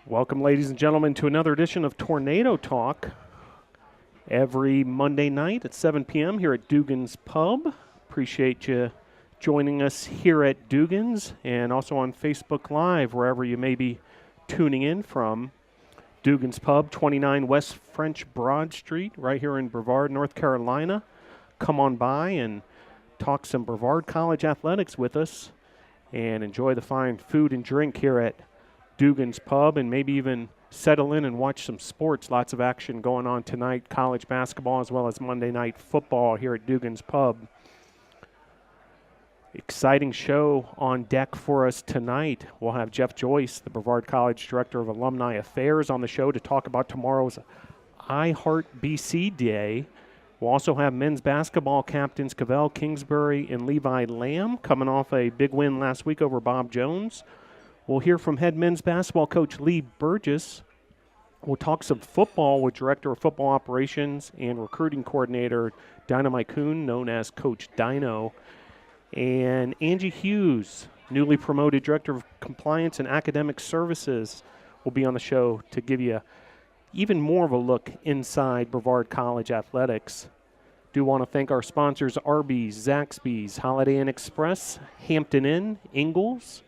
Welcome, ladies and gentlemen, to another edition of Tornado Talk. Every Monday night at 7 p.m. here at Dugan's Pub. Appreciate you joining us here at Dugan's and also on Facebook Live, wherever you may be tuning in from. Dugan's Pub, 29 West French Broad Street, right here in Brevard, North Carolina. Come on by and talk some Brevard College athletics with us and enjoy the fine food and drink here at Dugan's Pub, and maybe even settle in and watch some sports. Lots of action going on tonight, college basketball as well as Monday night football here at Dugan's Pub. Exciting show on deck for us tonight. We'll have Jeff Joyce, the Brevard College Director of Alumni Affairs, on the show to talk about tomorrow's I Heart BC Day. We'll also have men's basketball captains Cavell, Kingsberry, and Levi Lamb coming off a big win last week over Bob Jones. We'll hear from head men's basketball coach Lee Burgess. We'll talk some football with Director of Football Operations and Recruiting Coordinator Dynomite Kuhn, known as Coach Dyno. And Angie Hughes, newly promoted Director of Compliance and Academic Services, will be on the show to give you even more of a look inside Brevard College athletics. Do want to thank our sponsors Arby's, Zaxby's, Holiday Inn Express, Hampton Inn, Ingalls,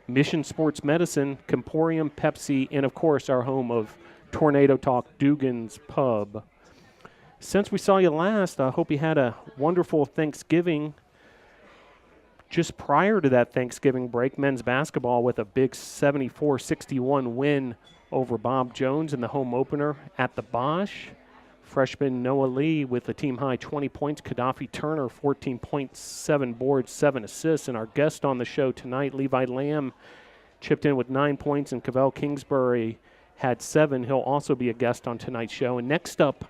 Mission Sports Medicine, Comporium, Pepsi, and of course our home of Tornado Talk, Dugan's Pub. Since we saw you last, I hope you had a wonderful Thanksgiving. Just prior to that Thanksgiving break, men's basketball with a big 74-61 win over Bob Jones in the home opener at the Bosch. Freshman Noah Lee with a team-high 20 points. Gaddafi Turner, 14.7 boards, 7 assists. And our guest on the show tonight, Levi Lamb, chipped in with 9 points, and Cavell Kingsberry had 7. He'll also be a guest on tonight's show. And next up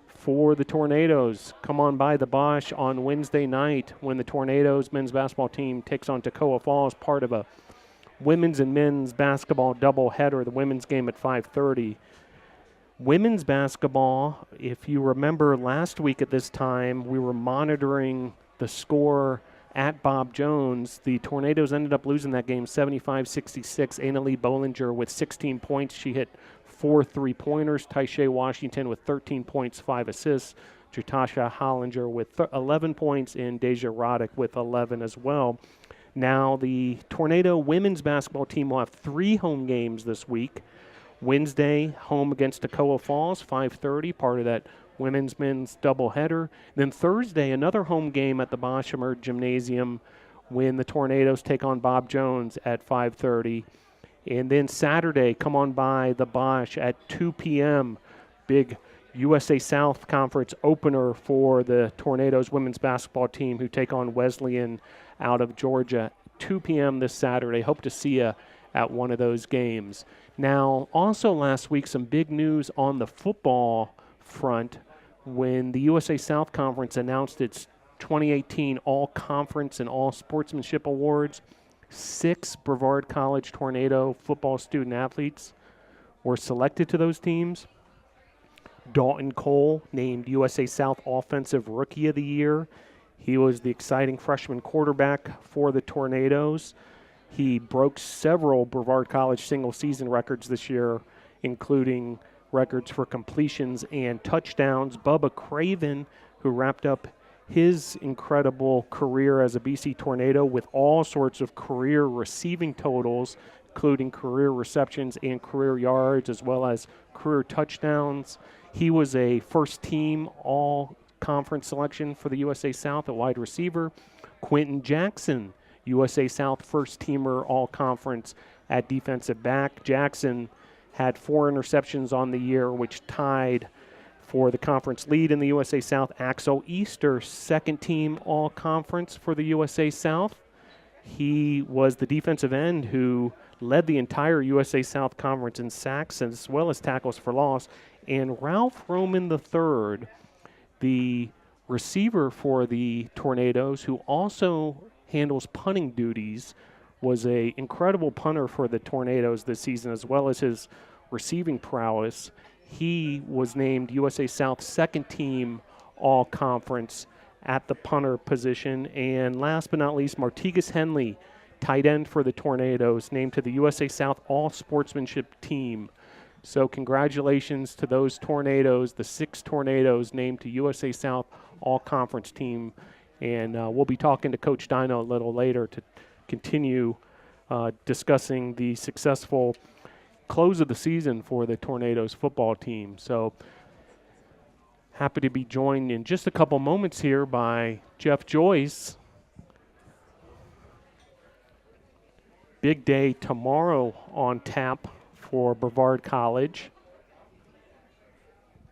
for the Tornadoes, come on by the Bosch on Wednesday night when the Tornadoes men's basketball team takes on Toccoa Falls, part of a women's and men's basketball doubleheader, the women's game at 5:30. Women's basketball, if you remember last week at this time, we were monitoring the score at Bob Jones. The Tornadoes ended up losing that game 75-66. Annalie Bollinger with 16 points. She hit 4 3-pointers. Taisha Washington with 13 points, 5 assists. Jatasha Hollinger with 11 points, and Deja Roddick with 11 as well. Now, the Tornado women's basketball team will have 3 home games this week. Wednesday, home against Toccoa Falls, 5:30, part of that women's-men's doubleheader. Then Thursday, another home game at the Boshemer Gymnasium when the Tornadoes take on Bob Jones at 5:30. And then Saturday, come on by the Bosch at 2 p.m., big USA South Conference opener for the Tornadoes women's basketball team who take on Wesleyan out of Georgia. 2 p.m. this Saturday. Hope to see you at one of those games. Now, also last week, some big news on the football front when the USA South Conference announced its 2018 All-Conference and All-Sportsmanship Awards. 6 Brevard College Tornado football student-athletes were selected to those teams. Dalton Cole named USA South Offensive Rookie of the Year. He was the exciting freshman quarterback for the Tornadoes. He broke several Brevard College single-season records this year, including records for completions and touchdowns. Bubba Craven, who wrapped up his incredible career as a BC Tornado with all sorts of career receiving totals, including career receptions and career yards, as well as career touchdowns. He was a first-team all-conference selection for the USA South at wide receiver. Quinton Jackson, USA South first-teamer all-conference at defensive back. Jackson had 4 interceptions on the year, which tied for the conference lead in the USA South. Axel Easter, second-team all-conference for the USA South. He was the defensive end who led the entire USA South Conference in sacks as well as tackles for loss. And Ralph Roman III, the receiver for the Tornadoes, who also handles punting duties, was a incredible punter for the Tornadoes this season, as well as his receiving prowess. He was named USA South second team all-conference at the punter position. And last but not least, Martigas Henley, tight end for the Tornadoes, named to the USA South All-Sportsmanship Team. So congratulations to those Tornadoes, the 6 Tornadoes named to USA South All-Conference Team. And we'll be talking to Coach Dyno a little later to continue discussing the successful close of the season for the Tornadoes football team. So happy to be joined in just a couple moments here by Jeff Joyce. Big day tomorrow on tap for Brevard College.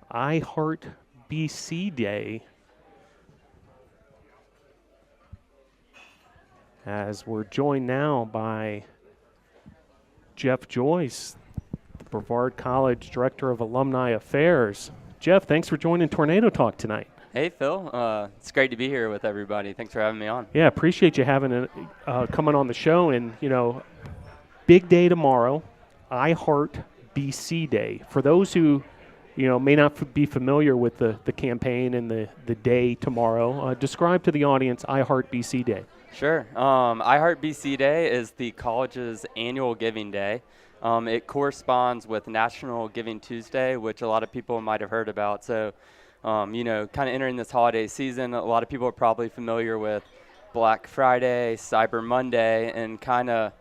I Heart BC Day, as we're joined now by Jeff Joyce, the Brevard College Director of Alumni Affairs. Jeff, thanks for joining Tornado Talk tonight. Hey, Phil. It's great to be here with everybody. Thanks for having me on. Yeah, appreciate you having coming on the show. And, big day tomorrow, I Heart BC Day. For those who, may not be familiar with the campaign and the day tomorrow, describe to the audience I Heart BC Day. Sure. I Heart BC Day is the college's annual giving day. It corresponds with National Giving Tuesday, which a lot of people might have heard about. So, kind of entering this holiday season, a lot of people are probably familiar with Black Friday, Cyber Monday, and kind of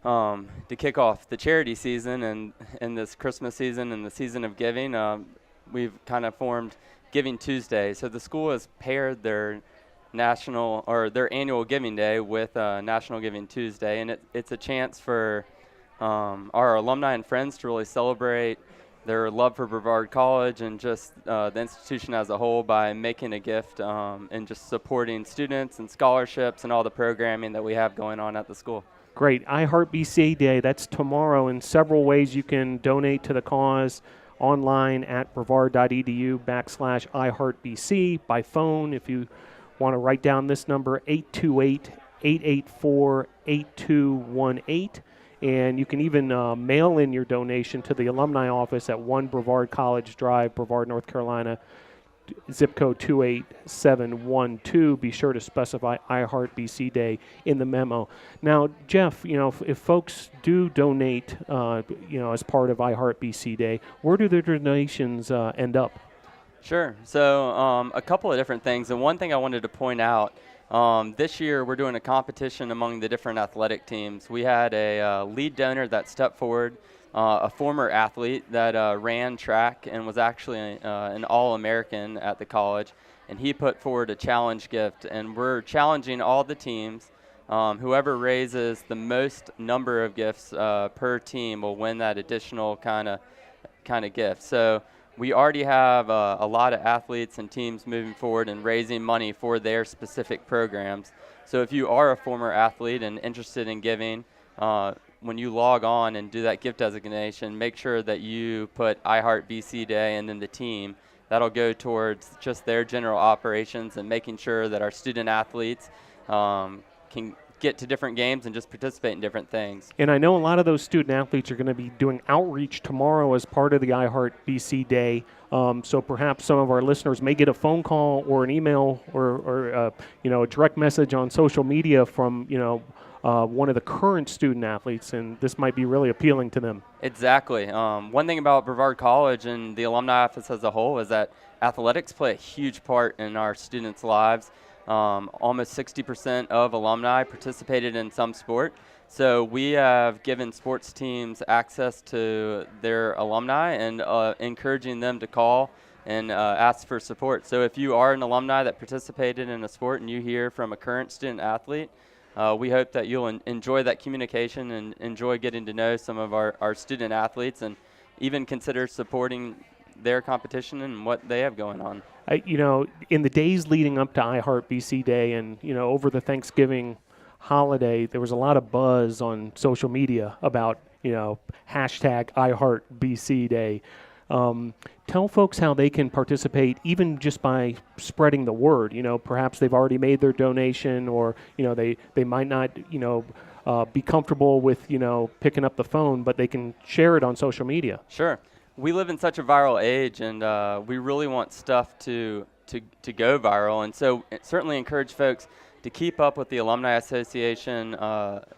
to kick off the charity season and this Christmas season and the season of giving, we've kind of formed Giving Tuesday. So the school has paired their their annual giving day with National Giving Tuesday, and it's a chance for our alumni and friends to really celebrate their love for Brevard College and just the institution as a whole by making a gift and just supporting students and scholarships and all the programming that we have going on at the school. Great. I Heart BC Day, that's tomorrow. In several ways you can donate to the cause online at brevard.edu/iHeartBC, by phone if you want to write down this number, 828-884-8218. And you can even mail in your donation to the alumni office at 1 Brevard College Drive, Brevard, North Carolina, zip code 28712. Be sure to specify I Heart BC Day in the memo. Now, Jeff, if folks do donate, as part of I Heart BC Day, where do their donations end up? Sure. So a couple of different things. And one thing I wanted to point out, this year we're doing a competition among the different athletic teams. We had a lead donor that stepped forward, a former athlete that ran track and was actually an All-American at the college, and he put forward a challenge gift. And we're challenging all the teams. Whoever raises the most number of gifts per team will win that additional kind of gift. So we already have a lot of athletes and teams moving forward and raising money for their specific programs. So if you are a former athlete and interested in giving, when you log on and do that gift designation, make sure that you put I Heart BC Day and then the team. That'll go towards just their general operations and making sure that our student athletes can get to different games and just participate in different things. And I know a lot of those student athletes are going to be doing outreach tomorrow as part of the I Heart BC Day. So perhaps some of our listeners may get a phone call or an email or a direct message on social media from one of the current student athletes, and this might be really appealing to them. Exactly. One thing about Brevard College and the alumni office as a whole is that athletics play a huge part in our students' lives. Almost 60% of alumni participated in some sport. So we have given sports teams access to their alumni and encouraging them to call and ask for support. So if you are an alumni that participated in a sport and you hear from a current student athlete, we hope that you'll enjoy that communication and enjoy getting to know some of our student athletes and even consider supporting their competition and what they have going on. In the days leading up to I Heart BC Day and, over the Thanksgiving holiday, there was a lot of buzz on social media about, hashtag I Heart BC Day. Tell folks how they can participate, even just by spreading the word. Perhaps they've already made their donation, or they might not be comfortable with picking up the phone, but they can share it on social media. Sure. We live in such a viral age, and we really want stuff to go viral, and so certainly encourage folks to keep up with the Alumni Association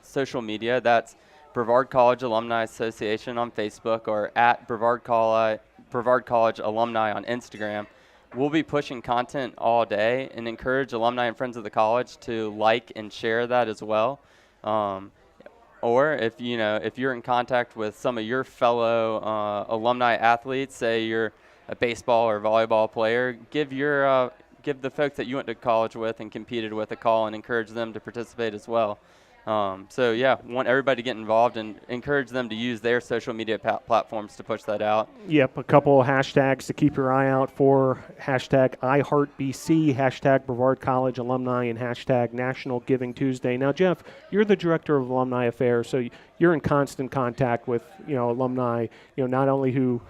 social media. That's Brevard College Alumni Association on Facebook, or at Brevard College Alumni on Instagram. We'll be pushing content all day and encourage alumni and friends of the college to like and share that as well. Or if you're in contact with some of your fellow alumni athletes, say you're a baseball or volleyball player, give the folks that you went to college with and competed with a call and encourage them to participate as well. So yeah, want everybody to get involved and encourage them to use their social media platforms to push that out. Yep, a couple of hashtags to keep your eye out for. Hashtag iHeartBC, hashtag Brevard College Alumni, and hashtag National Giving Tuesday. Now, Jeff, you're the Director of Alumni Affairs, so you're in constant contact with, alumni, not only who,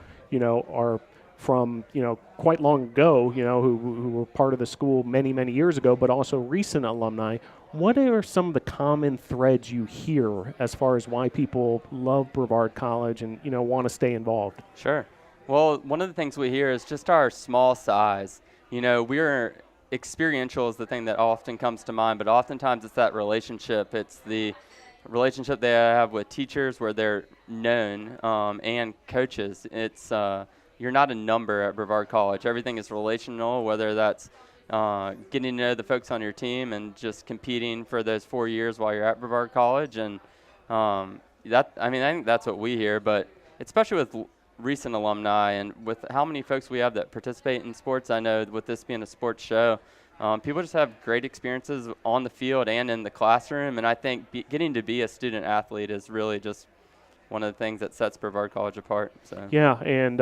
are from, quite long ago, who were part of the school many, many years ago, but also recent alumni. What are some of the common threads you hear as far as why people love Brevard College and, want to stay involved? Sure. Well, one of the things we hear is just our small size. We're experiential is the thing that often comes to mind, but oftentimes it's that relationship. It's the relationship they have with teachers where they're known, and coaches. It's you're not a number at Brevard College. Everything is relational, whether that's getting to know the folks on your team and just competing for those 4 years while you're at Brevard College. And I think that's what we hear, but especially with recent alumni and with how many folks we have that participate in sports. I know with this being a sports show, people just have great experiences on the field and in the classroom. And I think getting to be a student athlete is really just one of the things that sets Brevard College apart. So. Yeah, and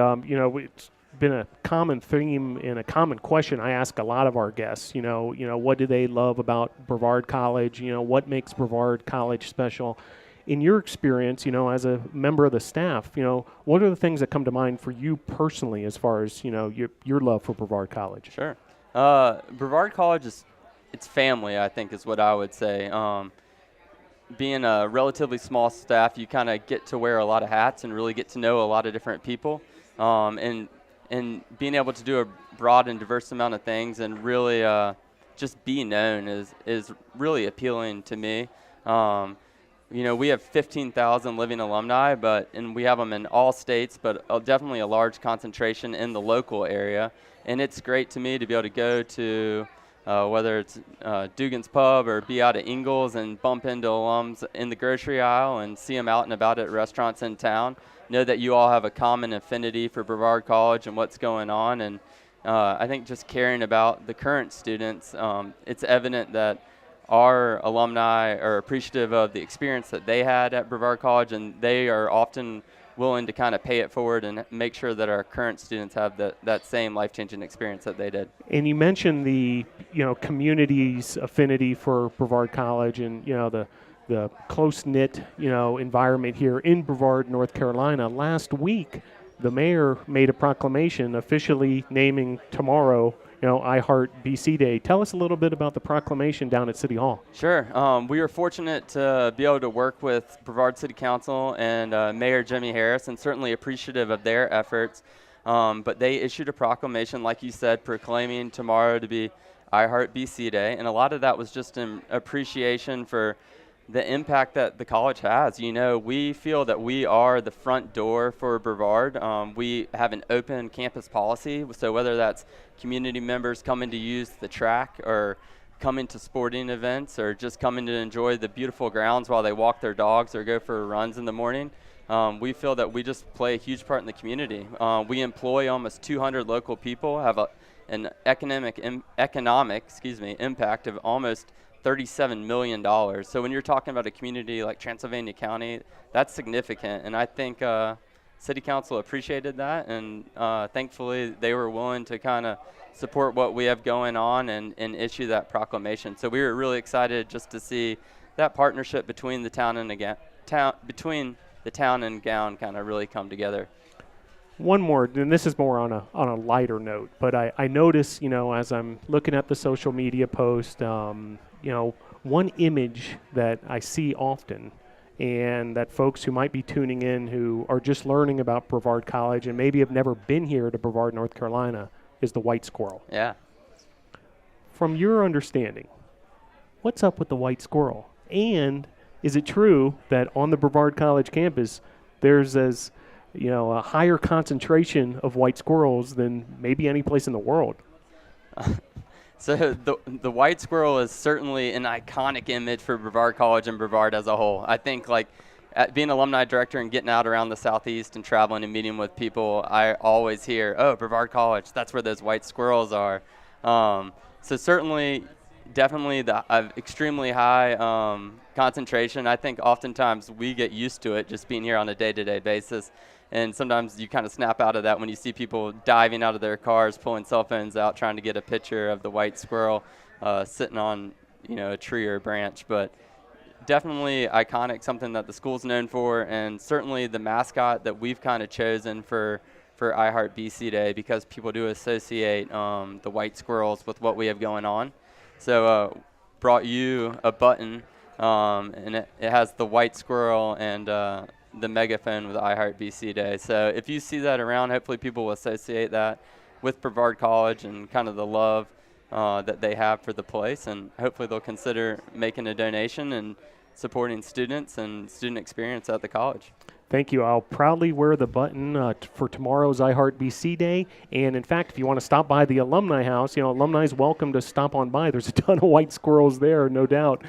it's been a common theme and a common question I ask a lot of our guests. What do they love about Brevard College? What makes Brevard College special? In your experience, as a member of the staff, what are the things that come to mind for you personally as far as your love for Brevard College? Sure, Brevard College it's family. I think is what I would say. Being a relatively small staff, you kind of get to wear a lot of hats and really get to know a lot of different people. And being able to do a broad and diverse amount of things and really just be known is really appealing to me. We have 15,000 living alumni, and we have them in all states, but definitely a large concentration in the local area. And it's great to me to be able to go to whether it's Dugan's Pub or be out at Ingalls and bump into alums in the grocery aisle and see them out and about at restaurants in town. Know that you all have a common affinity for Brevard College and what's going on. And I think just caring about the current students, it's evident that our alumni are appreciative of the experience that they had at Brevard College, and they are often willing to kind of pay it forward and make sure that our current students have that same life-changing experience that they did. And you mentioned the community's affinity for Brevard College and the close-knit environment here in Brevard, North Carolina. Last week, the mayor made a proclamation officially naming tomorrow iHeartBC Day. Tell us a little bit about the proclamation down at City Hall. Sure. We were fortunate to be able to work with Brevard City Council and Mayor Jimmy Harris, and certainly appreciative of their efforts. But they issued a proclamation, like you said, proclaiming tomorrow to be iHeartBC Day, and a lot of that was just an appreciation for the impact that the college has. We feel that we are the front door for Brevard. We have an open campus policy, so whether that's community members coming to use the track or coming to sporting events or just coming to enjoy the beautiful grounds while they walk their dogs or go for runs in the morning, we feel that we just play a huge part in the community. We employ almost 200 local people, have an economic impact of almost $37 million. So when you're talking about a community like Transylvania County, that's significant. And I think City Council appreciated that, and thankfully they were willing to kind of support what we have going on and issue that proclamation. So we were really excited just to see that partnership between the town and Gown kind of really come together. One more, and this is more on a lighter note, but I notice, as I'm looking at the social media post, one image that I see often, and that folks who might be tuning in who are just learning about Brevard College and maybe have never been here to Brevard, North Carolina, is the White Squirrel. Yeah. From your understanding, what's up with the White Squirrel? And is it true that on the Brevard College campus, there's a higher concentration of white squirrels than maybe any place in the world? So the White Squirrel is certainly an iconic image for Brevard College and Brevard as a whole. I think being alumni director and getting out around the Southeast and traveling and meeting with people, I always hear, oh, Brevard College, that's where those white squirrels are. So certainly, definitely the extremely high concentration. I think oftentimes we get used to it just being here on a day-to-day basis. And sometimes you kind of snap out of that when you see people diving out of their cars, pulling cell phones out, trying to get a picture of the white squirrel sitting on, a tree or a branch. But definitely iconic, something that the school's known for, and certainly the mascot that we've kind of chosen for I Heart BC Day, because people do associate the white squirrels with what we have going on. So brought you a button, and it has the white squirrel and the megaphone with I Heart BC Day. So if you see that around, hopefully people will associate that with Brevard College and kind of the love that they have for the place, and hopefully they'll consider making a donation and supporting students and student experience at the college. Thank you. I'll proudly wear the button for tomorrow's I Heart BC Day. And in fact, if you want to stop by the Alumni House, alumni is welcome to stop on by. There's a ton of white squirrels there, no doubt.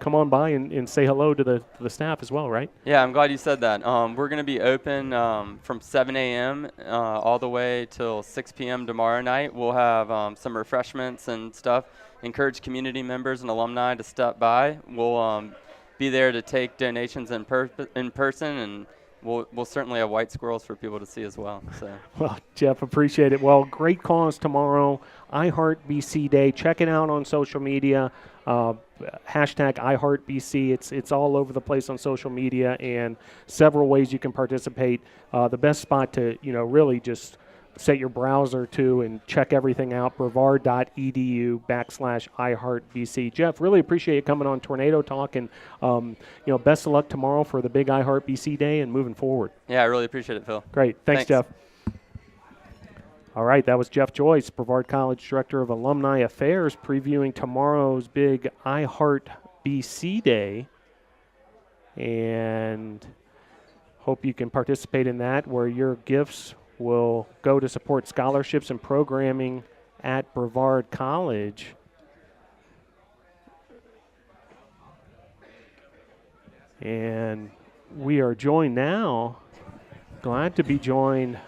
Come on by and say hello to the staff as well, right? Yeah, I'm glad you said that. We're going to be open from 7 a.m. All the way till 6 p.m. tomorrow night. We'll have some refreshments and stuff. Encourage community members and alumni to stop by. We'll be there to take donations in person, and We'll certainly have white squirrels for people to see as well. So. Well, Jeff, appreciate it. Well, great cause tomorrow, I Heart BC Day. Check it out on social media. Hashtag I Heart BC. It's all over the place on social media, and several ways you can participate. The best spot to really just set your browser to and check everything out, brevard.edu/iHeartBC. Jeff, really appreciate you coming on Tornado Talk, and best of luck tomorrow for the big iHeartBC Day and moving forward. Yeah, I really appreciate it, Phil. Great. Thanks, Jeff. All right, that was Jeff Joyce, Brevard College Director of Alumni Affairs, previewing tomorrow's big iHeartBC Day, and hope you can participate in that, where your gifts will go to support scholarships and programming at Brevard College. And we are joined now, glad to be joined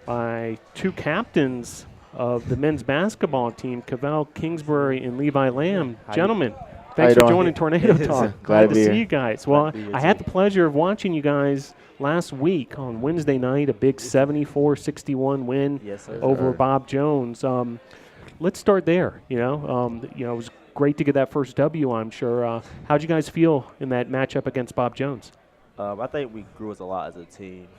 by two captains of the men's basketball team, Cavell Kingsberry and Levi Lamb. Gentlemen, thanks for joining Tornado Talk. Glad to see you guys. Well, I had the pleasure of watching you guys last week on Wednesday night, a big 74-61 win over Bob Jones. Let's start there. It was great to get that first W, I'm sure. How'd you guys feel in that matchup against Bob Jones? I think we grew as a lot as a team.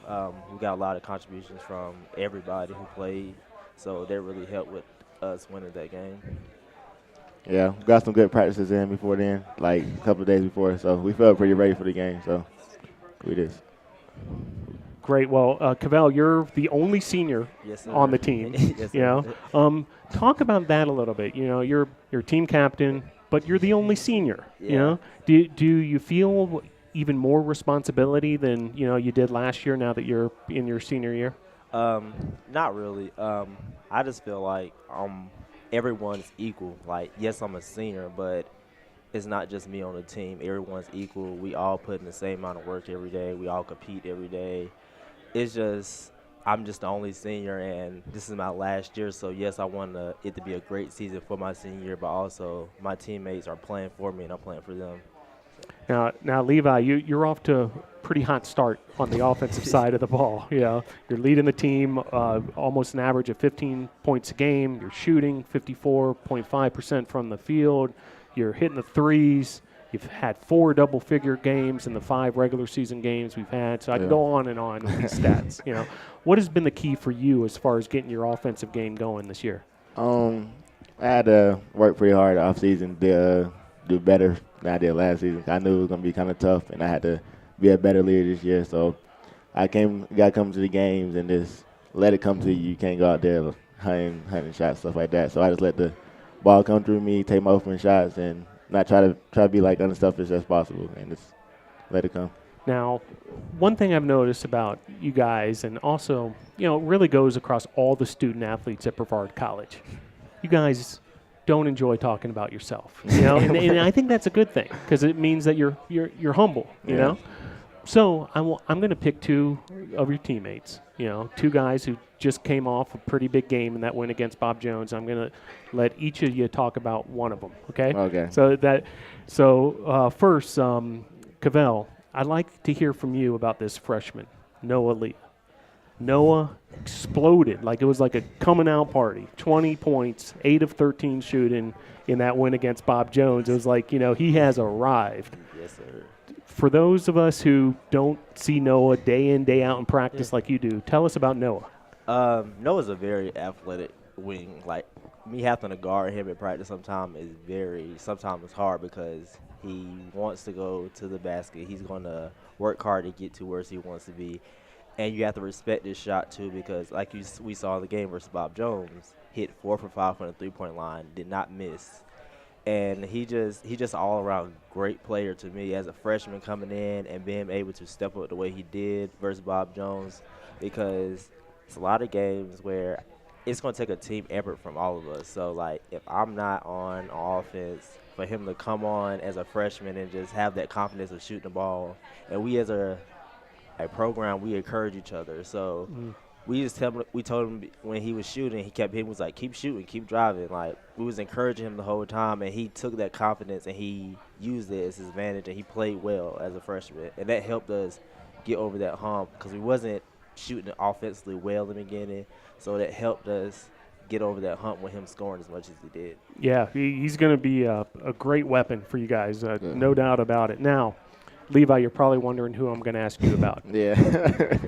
We got a lot of contributions from everybody who played, so that really helped with us winning that game. Yeah, we got some good practices in before then, like a couple of days before, so we felt pretty ready for the game, so we did. Great. Well, Cavell, you're the only senior on the team. Talk about that a little bit. You're team captain, but you're the only senior. Do you feel even more responsibility than you did last year now that you're in your senior year? Not really. I just feel like everyone's equal. Like, yes, I'm a senior, but it's not just me on the team. Everyone's equal. We all put in the same amount of work every day. We all compete every day. It's just I'm just the only senior, and this is my last year. So, yes, I want it to be a great season for my senior year, but also my teammates are playing for me, and I'm playing for them. Now, Levi, you're off to a pretty hot start on the offensive side of the ball. You're leading the team almost an average of 15 points a game. You're shooting 54.5% from the field. You're hitting the threes. You've had 4 double-figure games in the 5 regular season games we've had. So I can go on and on with these stats. What has been the key for you as far as getting your offensive game going this year? I had to work pretty hard off season to do better than I did last season. I knew it was going to be kind of tough, and I had to be a better leader this year. So got to come to the games and just let it come to you. You can't go out there hunting shots, stuff like that. So I just let the ball come through me, take my open shots, and not try to be like unselfish as possible and just let it come. Now, one thing I've noticed about you guys, and also, it really goes across all the student athletes at Brevard College. You guys don't enjoy talking about yourself, and I think that's a good thing because it means that you're humble, you know. So I'm going to pick two of your teammates, two guys who just came off a pretty big game in that win against Bob Jones. I'm going to let each of you talk about one of them, okay? Okay. So first, Cavell, I'd like to hear from you about this freshman, Noah Lee. Noah exploded like it was like a coming out party. 20 points, 8 of 13 shooting in that win against Bob Jones. It was like, he has arrived. Yes, sir. For those of us who don't see Noah day in, day out in practice like you do, tell us about Noah. Noah's a very athletic wing. Like, me having to guard him in practice sometimes it's hard because he wants to go to the basket. He's going to work hard to get to where he wants to be. And you have to respect his shot, too, because like we saw in the game versus Bob Jones, hit 4 for 5 from the three-point line, did not miss. And he just all-around great player to me as a freshman coming in and being able to step up the way he did versus Bob Jones, because it's a lot of games where it's going to take a team effort from all of us. So, like, if I'm not on offense, for him to come on as a freshman and just have that confidence of shooting the ball, and we as a program, we encourage each other. So we told him when he was shooting, he kept hitting, was like, keep shooting, keep driving. Like, we was encouraging him the whole time, and he took that confidence and he used it as his advantage, and he played well as a freshman. And that helped us get over that hump because we wasn't shooting offensively well in the beginning. So that helped us get over that hump with him scoring as much as he did. Yeah, he's going to be a great weapon for you guys, no doubt about it. Now, Levi, you're probably wondering who I'm going to ask you about. Yeah.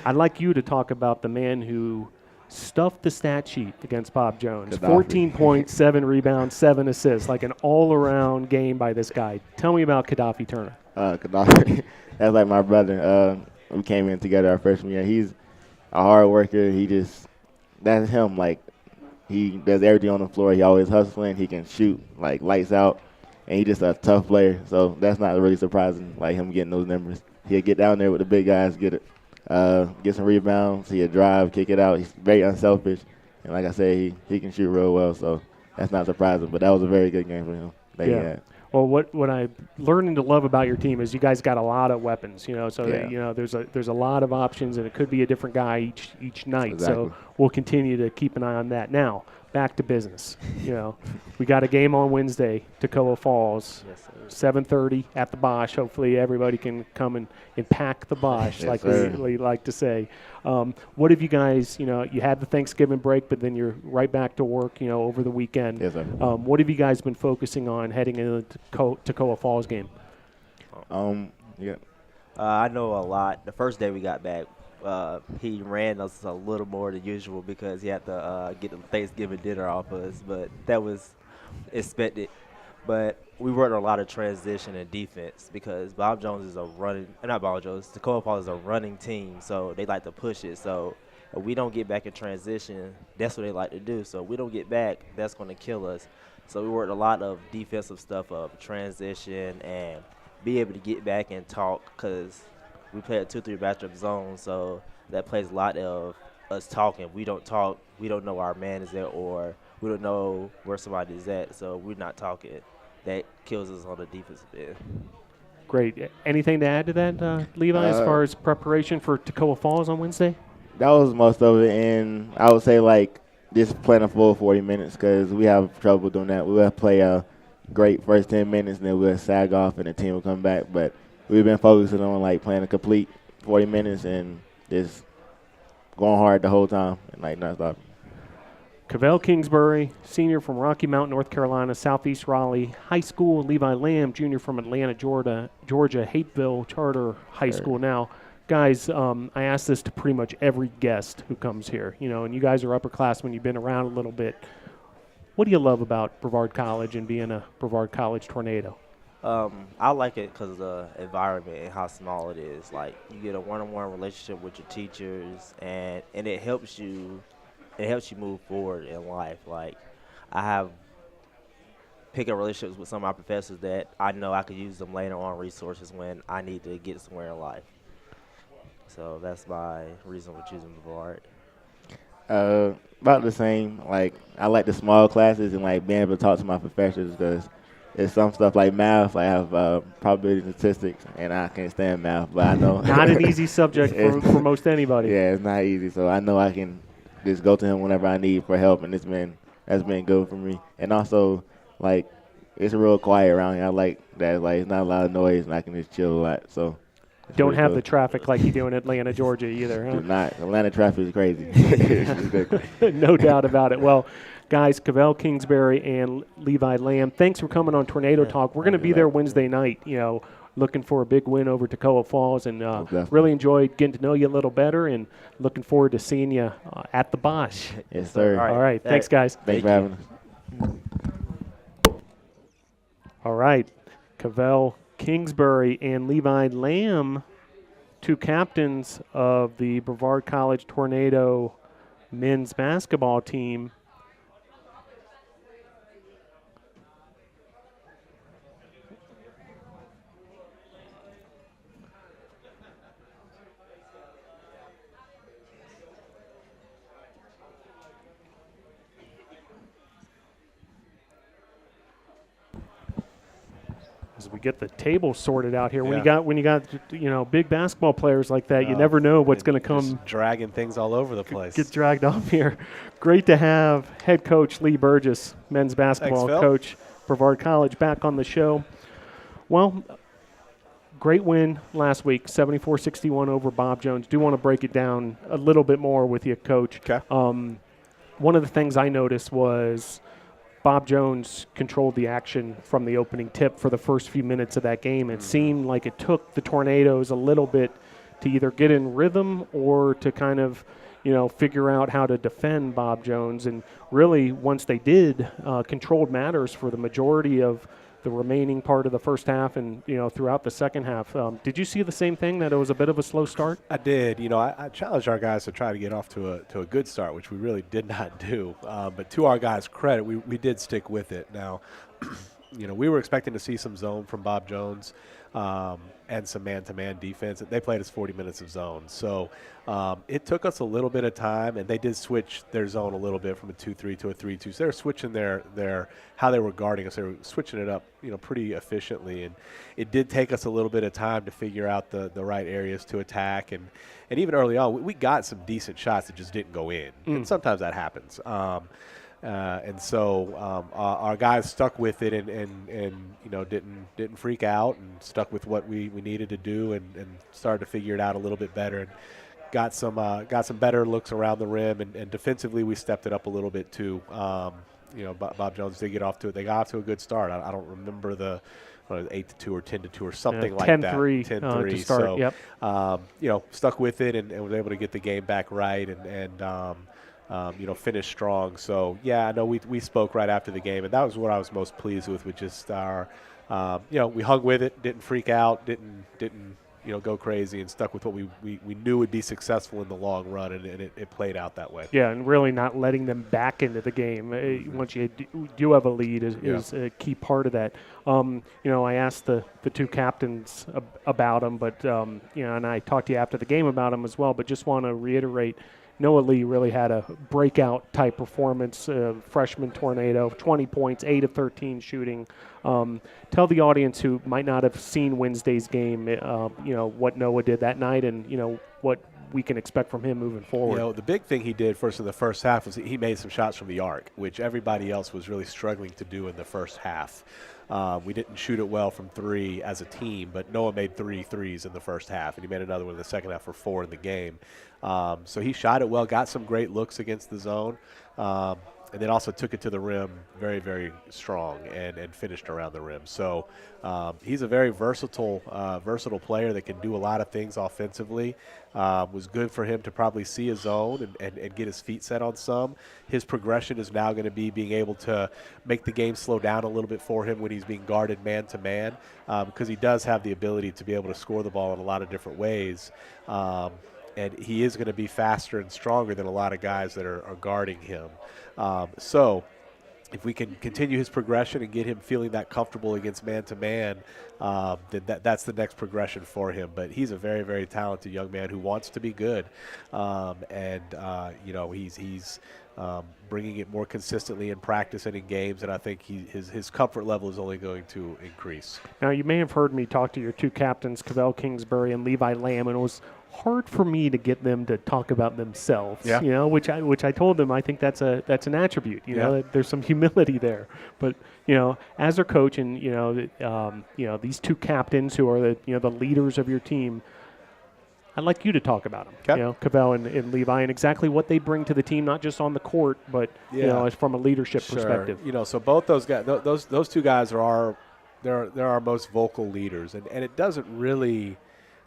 I'd like you to talk about the man who stuffed the stat sheet against Bob Jones. Gaddafi. 14 points, 7 rebounds, 7 assists, like an all-around game by this guy. Tell me about Gaddafi Turner. Gaddafi, that's like my brother. We came in together our freshman year. He's a hard worker. That's him. Like, he does everything on the floor. He always hustling. He can shoot, like, lights out. And he's just a tough player, so that's not really surprising, like him getting those numbers. He'll get down there with the big guys, get some rebounds, he'll drive, kick it out. He's very unselfish, and like I said, he can shoot real well, so that's not surprising. But that was a very good game for him that he had. Well, what I'm learning to love about your team is you guys got a lot of weapons, So there's a lot of options, and it could be a different guy each night. Exactly. So we'll continue to keep an eye on that. Now, back to business. We got a game on Wednesday, Toccoa Falls, Yes, sir. 7:30 at the Bosch. Hopefully everybody can come and pack the Bosch, Yes, like sir. we like to say. What have you guys, you had the Thanksgiving break, but then you're right back to work, over the weekend. Yes, sir. What have you guys been focusing on heading into the Toccoa Falls game? Yeah. I know a lot. The first day we got back, he ran us a little more than usual because he had to get the Thanksgiving dinner off us, but that was expected. But we worked a lot of transition and defense because Bob Jones is Toccoa Falls is a running team, so they like to push it. So if we don't get back in transition, that's what they like to do. So if we don't get back, that's going to kill us. So we worked a lot of defensive stuff of transition and be able to get back and talk because we play a 2-3 matchup zone, so that plays a lot of us talking. We don't talk. We don't know where our man is at, or we don't know where somebody is at, so we're not talking. That kills us on the defensive end. Great. Anything to add to that, Levi, as far as preparation for Toccoa Falls on Wednesday? That was most of it, and I would say, like, just playing a full 40 minutes because we have trouble doing that. We'll play a great first 10 minutes, and then we'll sag off, and the team will come back. But we've been focusing on, like, playing a complete 40 minutes and just going hard the whole time and, like, not stopping. Cavell Kingsberry, senior from Rocky Mount, North Carolina, Southeast Raleigh High School. Levi Lamb, junior from Atlanta, Georgia, Hapeville Charter High School. Now, guys, I ask this to pretty much every guest who comes here, and you guys are upperclassmen. You've been around a little bit. What do you love about Brevard College and being a Brevard College Tornado? I like it because of the environment and how small it is. Like, you get a one-on-one relationship with your teachers, and it helps you move forward in life. Like, I have pick up relationships with some of my professors that I know I could use them later on resources when I need to get somewhere in life. So that's my reason for choosing Brevard. About the same. Like, I like the small classes and like being able to talk to my professors because it's some stuff like math. I have probability and statistics, and I can't stand math, but I know Not an easy subject for most anybody. Yeah, it's not easy. So I know I can just go to him whenever I need for help, and that's been good for me. And also, like, it's real quiet around here. I like that. Like, it's not a lot of noise, and I can just chill a lot. So. Don't have the traffic like you do in Atlanta, Georgia, either. Huh? Do not. Atlanta traffic is crazy. No doubt about it. Well, guys, Cavell Kingsberry and Levi Lamb, thanks for coming on Tornado Talk. We're going to be there Wednesday night, looking for a big win over Toccoa Falls, and really enjoyed getting to know you a little better and looking forward to seeing you at the Bosch. Yes, sir. All right. Thanks, guys. Thanks for having us. All right. Cavell Kingsberry and Levi Lamb, two captains of the Brevard College Tornado men's basketball team. As we get the table sorted out here, when you got big basketball players like that, you never know what's going to come. Just dragging things all over the place. Get dragged off here. Great to have head coach Lee Burgess, men's basketball coach, Brevard College, back on the show. Well, great win last week, 74-61 over Bob Jones. Do want to break it down a little bit more with you, Coach. Okay. One of the things I noticed was Bob Jones controlled the action from the opening tip for the first few minutes of that game. It seemed like it took the Tornadoes a little bit to either get in rhythm or to kind of, figure out how to defend Bob Jones. And really, once they did, controlled matters for the majority of the remaining part of the first half and, throughout the second half. Did you see the same thing, that it was a bit of a slow start? I did. I challenged our guys to try to get off to a good start, which we really did not do. But to our guys' credit, we did stick with it. Now, we were expecting to see some zone from Bob Jones and some man-to-man defense. They played us 40 minutes of zone. So it took us a little bit of time, and they did switch their zone a little bit from a 2-3 to a 3-2. So they were switching their how they were guarding us. They were switching it up, pretty efficiently. And it did take us a little bit of time to figure out the right areas to attack. And even early on, we got some decent shots that just didn't go in. And sometimes that happens. And so our guys stuck with it and didn't freak out and stuck with what we needed to do and started to figure it out a little bit better and got some better looks around the rim and defensively we stepped it up a little bit too. Bob Jones did get off to it. They got off to a good start. I don't remember the 8-2 or 10-2 or something like that. 10-3 to start. So yep. Stuck with it and was able to get the game back right and finish strong. So, I know we spoke right after the game, and that was what I was most pleased with just our, we hung with it, didn't freak out, didn't go crazy, and stuck with what we knew would be successful in the long run, and it played out that way. Yeah, and really not letting them back into the game. Once you do have a lead is a key part of that. I asked the two captains about them, but, and I talked to you after the game about them as well, but just want to reiterate, Noah Lee really had a breakout type performance, freshman Tornado, 20 points, 8 of 13 shooting. Tell the audience who might not have seen Wednesday's game, what Noah did that night and, what we can expect from him moving forward. The big thing he did first in the first half was he made some shots from the arc, which everybody else was really struggling to do in the first half. We didn't shoot it well from three as a team, but Noah made 3 threes in the first half, and he made another one in the second half for 4 in the game. So he shot it well, got some great looks against the zone, and then also took it to the rim very, very strong and finished around the rim. So he's a very versatile player that can do a lot of things offensively. Was good for him to probably see a zone and get his feet set on some. His progression is now going to be being able to make the game slow down a little bit for him when he's being guarded man-to-man because he does have the ability to be able to score the ball in a lot of different ways. And he is going to be faster and stronger than a lot of guys that are guarding him. So if we can continue his progression and get him feeling that comfortable against man-to-man, then that's the next progression for him. But he's a very, very talented young man who wants to be good, he's bringing it more consistently in practice and in games, and I think his comfort level is only going to increase. Now, you may have heard me talk to your two captains, Cavell Kingsberry and Levi Lamb, and it was hard for me to get them to talk about themselves. Yeah. Which I told them I think that's an attribute. That there's some humility there. But as their coach, and these two captains who are the leaders of your team, I'd like you to talk about them. Okay. Cavell and Levi, and exactly what they bring to the team, not just on the court, but as from a leadership perspective. So both those guys, those two guys are our most vocal leaders, and it doesn't really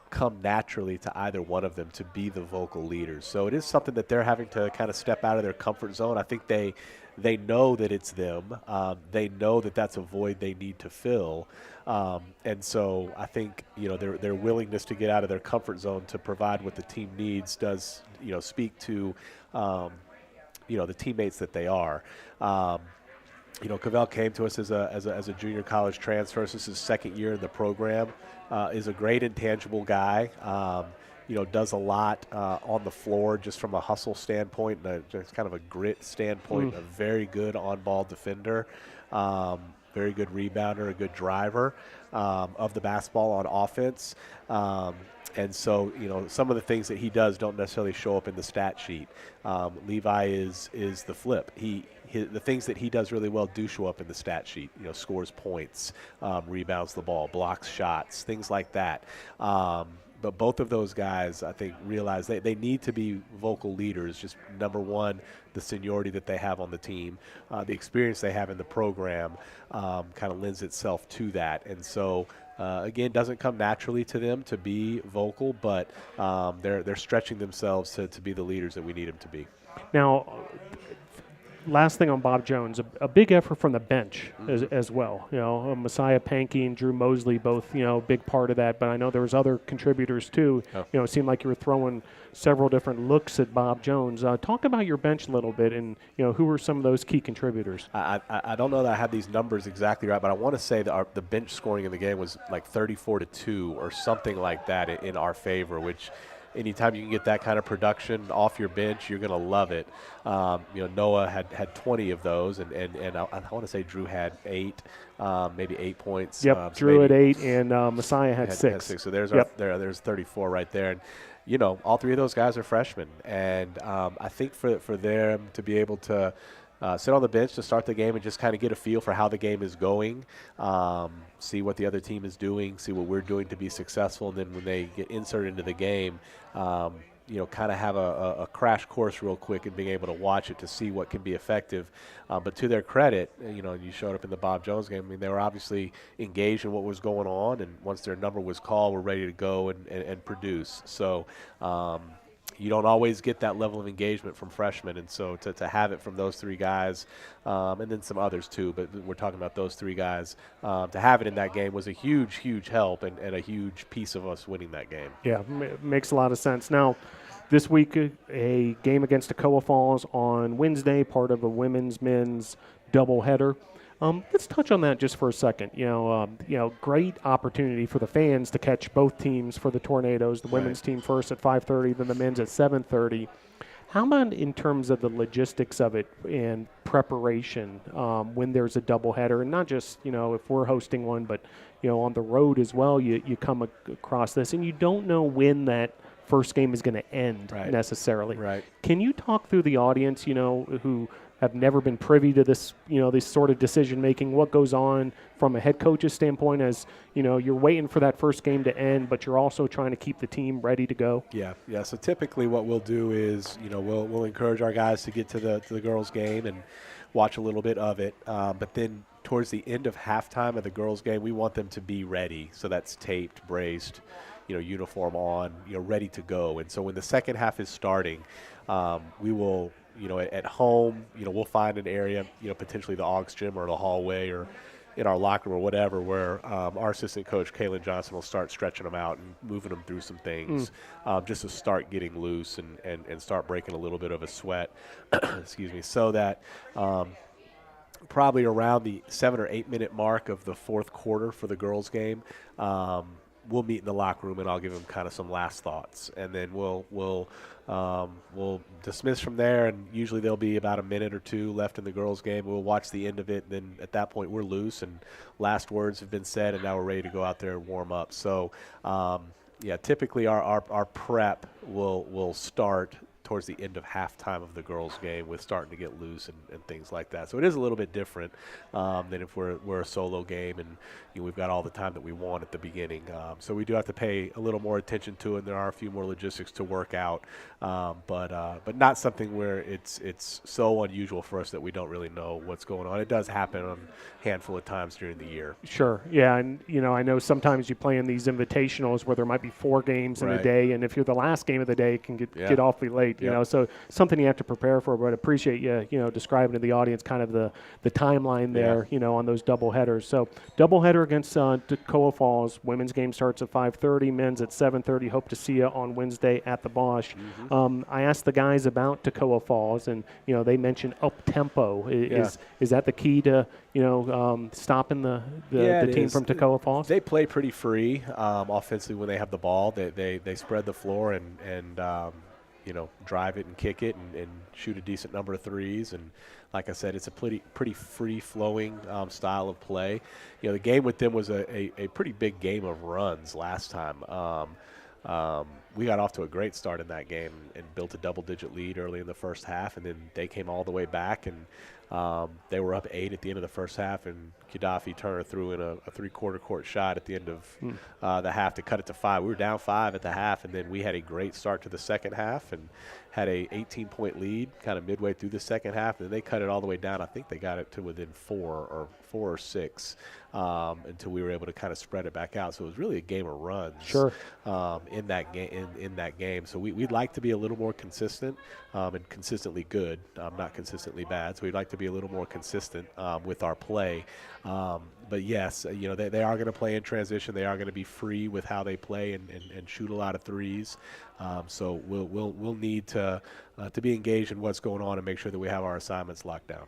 come naturally to either one of them to be the vocal leaders. So it is something that they're having to kind of step out of their comfort zone. I think they know that it's them. They know that that's a void they need to fill. And so I think, their willingness to get out of their comfort zone to provide what the team needs does, speak to, the teammates that they are. Cavell came to us as a junior college transfer. This is his second year in the program. Is a great intangible guy. Does a lot on the floor just from a hustle standpoint, and just kind of a grit standpoint. A very good on-ball defender, very good rebounder, a good driver of the basketball on offense. And so, some of the things that he does don't necessarily show up in the stat sheet. Levi is the flip. The things that he does really well do show up in the stat sheet. Scores points, rebounds the ball, blocks shots, things like that. But both of those guys, I think, realize they need to be vocal leaders. Just number one, the seniority that they have on the team, the experience they have in the program kind of lends itself to that. And so, again, doesn't come naturally to them to be vocal, but they're stretching themselves to be the leaders that we need them to be. Now, last thing on Bob Jones, a big effort from the bench as well. Messiah Pankey and Drew Mosley both, big part of that. But I know there was other contributors too. Oh. It seemed like you were throwing several different looks at Bob Jones. Talk about your bench a little bit, and who were some of those key contributors? I don't know that I have these numbers exactly right, but I want to say that the bench scoring in the game was like 34-2 or something like that in our favor, which. Anytime you can get that kind of production off your bench, you're going to love it. Noah had 20 of those, and I want to say Drew had 8, maybe 8 points. Yep, Drew had 8, and Messiah had 6. So there's 34 right there. And, all three of those guys are freshmen. And I think for them to be able to sit on the bench to start the game and just kind of get a feel for how the game is going, see what the other team is doing, see what we're doing to be successful, and then when they get inserted into the game, kind of have a crash course real quick and being able to watch it to see what can be effective. But to their credit, you showed up in the Bob Jones game. I mean, they were obviously engaged in what was going on, and once their number was called, were ready to go and produce. So you don't always get that level of engagement from freshmen, and so to have it from those three guys, and then some others too, but we're talking about those three guys, to have it in that game was a huge, huge help and a huge piece of us winning that game. Yeah, makes a lot of sense. Now, this week, a game against Toccoa Falls on Wednesday, part of a women's-men's doubleheader. Let's touch on that just for a second. Great opportunity for the fans to catch both teams for the Tornadoes. The women's team first at 5:30, then the men's at 7:30. How about in terms of the logistics of it and preparation when there's a doubleheader, and not just if we're hosting one, but on the road as well? You come across this, and you don't know when that first game is going to end necessarily. Right. Can you talk through the audience, who have never been privy to this, this sort of decision-making, what goes on from a head coach's standpoint as, you're waiting for that first game to end, but you're also trying to keep the team ready to go? Yeah. So typically what we'll do is, we'll encourage our guys to get to the girls' game and watch a little bit of it. But then towards the end of halftime of the girls' game, we want them to be ready. So that's taped, braced, uniform on, ready to go. And so when the second half is starting, we will – at home, we'll find an area, potentially the Augs gym or the hallway or in our locker room or whatever, where our assistant coach, Kaylin Johnson, will start stretching them out and moving them through some things just to start getting loose and start breaking a little bit of a sweat, excuse me, so that probably around the 7 or 8 minute mark of the fourth quarter for the girls' game, we'll meet in the locker room and I'll give them kind of some last thoughts, and then we'll dismiss from there. And usually there'll be about a minute or two left in the girls' game. We'll watch the end of it, and then at that point we're loose and last words have been said, and now we're ready to go out there and warm up. So, yeah, typically our prep will start towards the end of halftime of the girls' game with starting to get loose and things like that. So it is a little bit different than if we're a solo game and we've got all the time that we want at the beginning. So we do have to pay a little more attention to it, and there are a few more logistics to work out, but not something where it's so unusual for us that we don't really know what's going on. It does happen on a handful of times during the year. Sure, yeah, and I know sometimes you play in these invitationals where there might be 4 games in a day, and if you're the last game of the day, it can get awfully late. So something you have to prepare for. But I appreciate you describing to the audience kind of the timeline there, on those double headers. So doubleheader against Toccoa Falls. Women's game starts at 5:30. Men's at 7:30. Hope to see you on Wednesday at the Bosch. I asked the guys about Toccoa Falls, and they mentioned up tempo. Is that the key to stopping the team from Toccoa Falls? They play pretty free offensively when they have the ball. They spread the floor and drive it and kick it and shoot a decent number of threes. And like I said, it's a pretty free-flowing style of play. The game with them was a pretty big game of runs last time. We got off to a great start in that game and built a double-digit lead early in the first half, and then they came all the way back, and they were up 8 at the end of the first half, and Gaddafi Turner threw in a three-quarter court shot at the end of the half to cut it to 5. We were down 5 at the half, and then we had a great start to the second half and had a 18-point lead kind of midway through the second half, and then they cut it all the way down. I think they got it to within 4 or 6 until we were able to kind of spread it back out. So it was really a game of runs in that game. So we'd like to be a little more consistent and consistently good, not consistently bad. So we'd like to be a little more consistent with our play. But yes, they are going to play in transition. They are going to be free with how they play and shoot a lot of threes. So we'll need to be engaged in what's going on and make sure that we have our assignments locked down.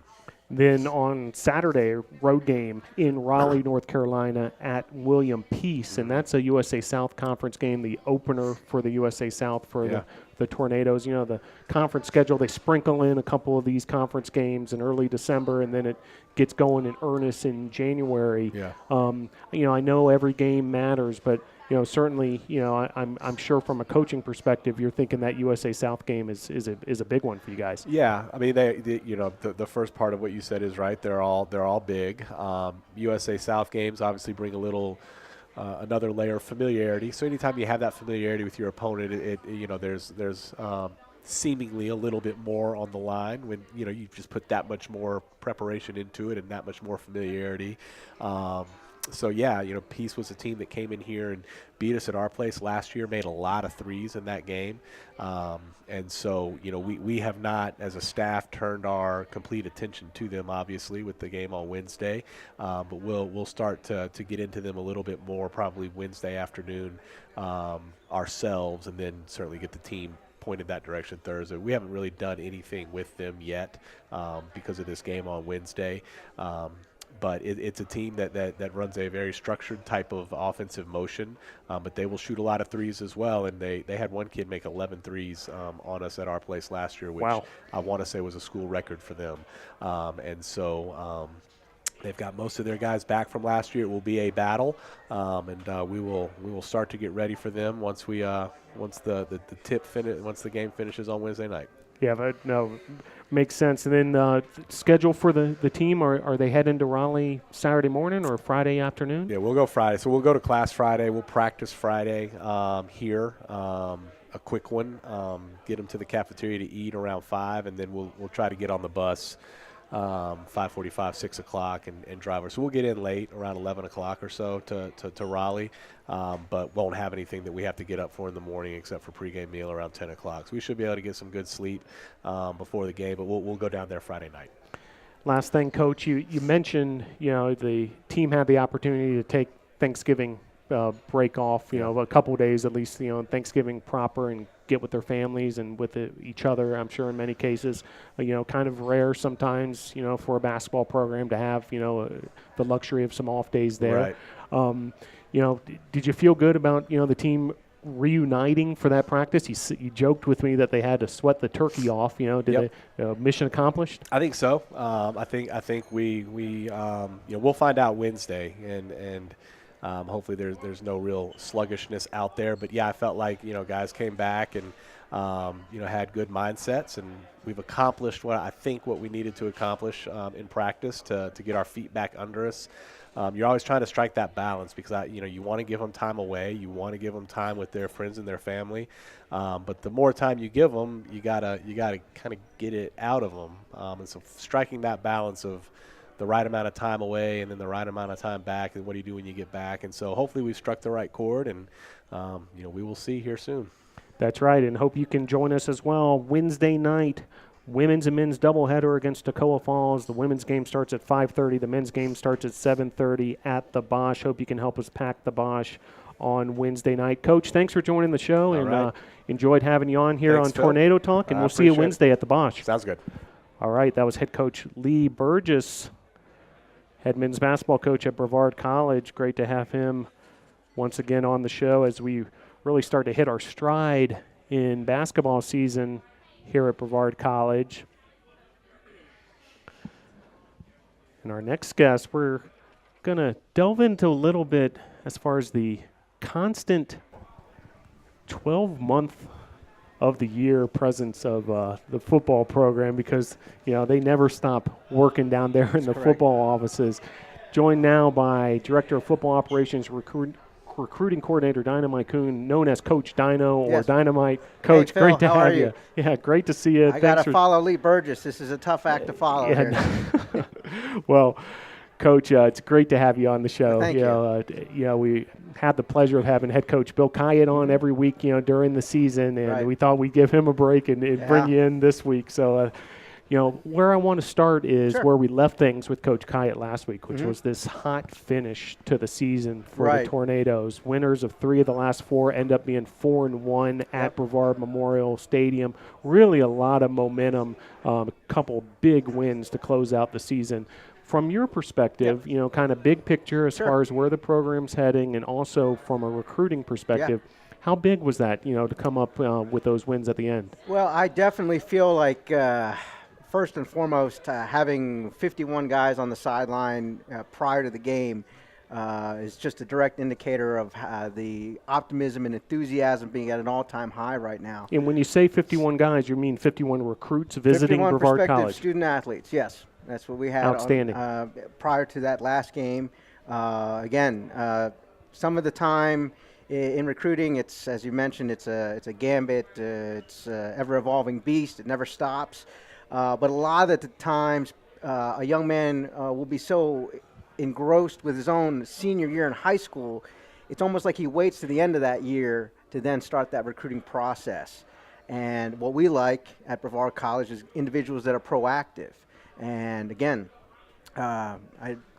Then on Saturday, road game in Raleigh, North Carolina at William Peace, and that's a USA South Conference game, the opener for the USA South for the Tornadoes. The conference schedule, they sprinkle in a couple of these conference games in early December, and then it gets going in earnest in January. I know every game matters, but certainly, I'm sure from a coaching perspective, you're thinking that USA South game is a big one for you guys. Yeah, I mean, the first part of what you said is right. They're all big. USA South games obviously bring a little another layer of familiarity. So anytime you have that familiarity with your opponent, there's seemingly a little bit more on the line when you just put that much more preparation into it and that much more familiarity. So, Peace was a team that came in here and beat us at our place last year, made a lot of threes in that game. And so, we have not, as a staff, turned our complete attention to them, obviously, with the game on Wednesday. But we'll start to get into them a little bit more probably Wednesday afternoon ourselves, and then certainly get the team pointed that direction Thursday. We haven't really done anything with them yet because of this game on Wednesday. But it's a team that runs a very structured type of offensive motion, but they will shoot a lot of threes as well. And they had one kid make 11 threes on us at our place last year, which I want to say was a school record for them. And so they've got most of their guys back from last year. It will be a battle, and we will start to get ready for them once the game finishes on Wednesday night. Yeah, but no, makes sense. And then schedule for the team, are they heading to Raleigh Saturday morning or Friday afternoon? Yeah, we'll go Friday. So we'll go to class Friday. We'll practice Friday here, a quick one, get them to the cafeteria to eat around 5, and then we'll try to get on the bus 5:45, 6 o'clock, and drive her. So we'll get in late, around 11 o'clock or so to Raleigh, but won't have anything that we have to get up for in the morning except for pregame meal around 10 o'clock. So we should be able to get some good sleep before the game, but we'll go down there Friday night. Last thing, Coach, you mentioned, the team had the opportunity to take Thanksgiving break off, a couple of days at least, Thanksgiving proper, and get with their families and with each other. I'm sure in many cases, kind of rare sometimes, for a basketball program to have, the luxury of some off days there. Right. Did you feel good about, the team reuniting for that practice? You joked with me that they had to sweat the turkey off. Did they, mission accomplished? I think so. I think we we'll find out Wednesday, and hopefully there's no real sluggishness out there. But yeah, I felt like guys came back and had good mindsets, and we've accomplished what we needed to accomplish in practice to get our feet back under us. You're always trying to strike that balance because you want to give them time away, you want to give them time with their friends and their family, but the more time you give them, you gotta kind of get it out of them, and so striking that balance of the right amount of time away and then the right amount of time back, and what do you do when you get back? And so hopefully we've struck the right chord, and we will see here soon. That's right, and hope you can join us as well Wednesday night. Women's and men's doubleheader against Toccoa Falls. The women's game starts at 5:30. The men's game starts at 7:30 at the Bosch. Hope you can help us pack the Bosch on Wednesday night. Coach, thanks for joining the show, and enjoyed having you on here. Thanks, on Tornado Talk, and we'll see you Wednesday at the Bosch. Sounds good. All right, that was head coach Lee Burgess, head men's basketball coach at Brevard College. Great to have him once again on the show as we really start to hit our stride in basketball season here at Brevard College. And our next guest, we're going to delve into a little bit as far as the constant 12-month of the year presence of the football program, because they never stop working down there in the football offices. Joined now by Director of Football Operations, Recruiting Coordinator Dynomite Kuhn, known as Coach Dyno or Dynomite. Coach, hey, Phil, great to how have are you. Yeah, great to see you. I got to follow Lee Burgess. This is a tough act to follow here. Well, Coach, it's great to have you on the show. Thank you. We had the pleasure of having head coach Bill Kyatt on every week, during the season, and we thought we'd give him a break and bring you in this week. So, where I want to start is where we left things with Coach Kyatt last week, which was this hot finish to the season for the Tornadoes. Winners of 3 of the last 4 end up being 4-1 at Brevard Memorial Stadium. Really a lot of momentum, a couple big wins to close out the season. From your perspective, kind of big picture as far as where the program's heading, and also from a recruiting perspective, how big was that, to come up with those wins at the end? Well, I definitely feel like first and foremost, having 51 guys on the sideline prior to the game is just a direct indicator of the optimism and enthusiasm being at an all-time high right now. And when you say 51 guys, you mean 51 recruits visiting Brevard 51 prospective College? student-athletes, yes. That's what we had Outstanding. Prior to that last game. Again, some of the time in recruiting, it's, as you mentioned, it's a gambit. It's an ever-evolving beast. It never stops. But a lot of the times, a young man will be so engrossed with his own senior year in high school, it's almost like he waits to the end of that year to then start that recruiting process. And what we like at Brevard College is individuals that are proactive. And again, I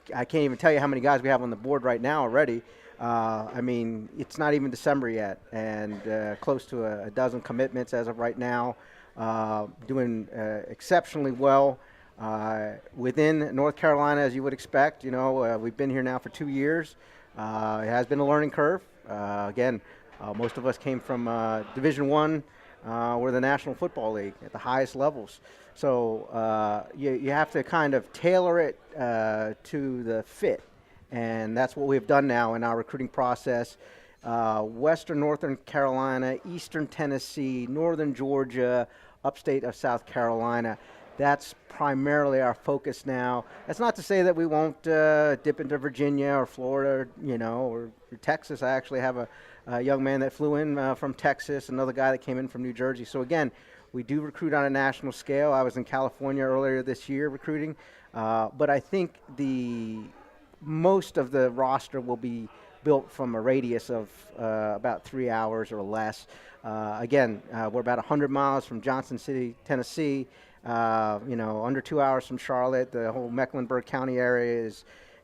can't even tell you how many guys we have on the board right now already. I mean, it's not even December yet, and close to a dozen commitments as of right now. Doing exceptionally well within North Carolina, as you would expect. We've been here now for 2 years. It has been a learning curve. Again, most of us came from Division I or the National Football League at the highest levels. So you have to kind of tailor it to the fit, and that's what we've done now in our recruiting process. Western Northern Carolina, Eastern Tennessee, Northern Georgia, upstate of South Carolina. That's primarily our focus now. That's not to say that we won't dip into Virginia or Florida, or Texas. I actually have a young man that flew in from Texas, another guy that came in from New Jersey. So again, we do recruit on a national scale. I was in California earlier this year recruiting, but I think most of the roster will be built from a radius of about 3 hours or less. Again, we're about 100 miles from Johnson City, Tennessee. Under 2 hours from Charlotte. The whole Mecklenburg County area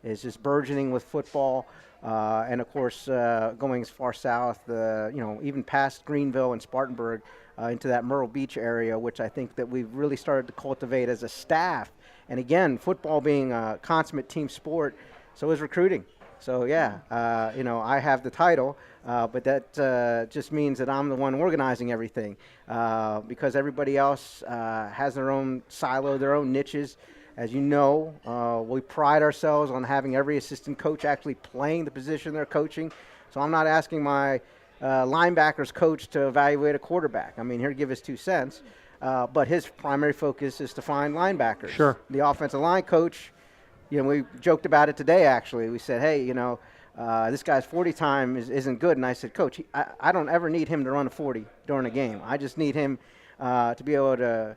is just burgeoning with football. And of course, going as far south, even past Greenville and Spartanburg into that Myrtle Beach area, which I think that we've really started to cultivate as a staff. And again, football being a consummate team sport, so is recruiting. So yeah, I have the title, but that just means that I'm the one organizing everything because everybody else has their own silo, their own niches. As you know, we pride ourselves on having every assistant coach actually playing the position they're coaching. So I'm not asking my linebackers coach to evaluate a quarterback. I mean, he'll give his 2 cents, but his primary focus is to find linebackers. Sure. The offensive line coach, we joked about it today, actually. We said, hey, this guy's 40 time isn't good. And I said, Coach, I don't ever need him to run a 40 during a game. I just need him to be able to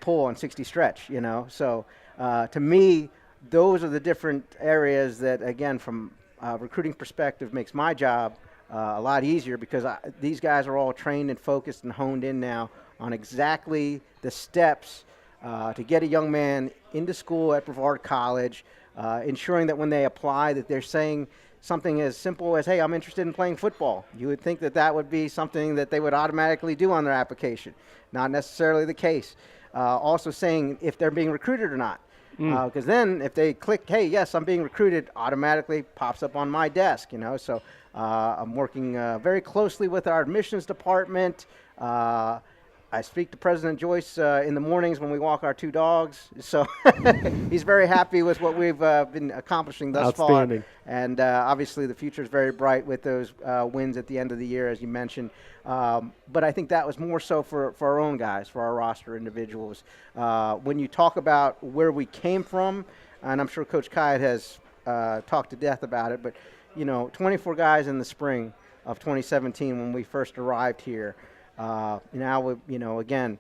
pull on 60 stretch, So to me, those are the different areas that, again, from a recruiting perspective, makes my job a lot easier because these guys are all trained and focused and honed in now on exactly the steps to get a young man into school at Brevard College, ensuring that when they apply that they're saying something as simple as, hey, I'm interested in playing football. You would think that would be something that they would automatically do on their application. Not necessarily the case. Also saying if they're being recruited or not. Because then if they click, hey, yes, I'm being recruited, automatically pops up on my desk, So I'm working very closely with our admissions department. I speak to President Joyce in the mornings when we walk our 2 dogs. So he's very happy with what we've been accomplishing thus far. And obviously the future is very bright with those wins at the end of the year, as you mentioned. But I think that was more so for our own guys, for our roster individuals. When you talk about where we came from, and I'm sure Coach Kyatt has talked to death about it, but, 24 guys in the spring of 2017 when we first arrived here. Now, again,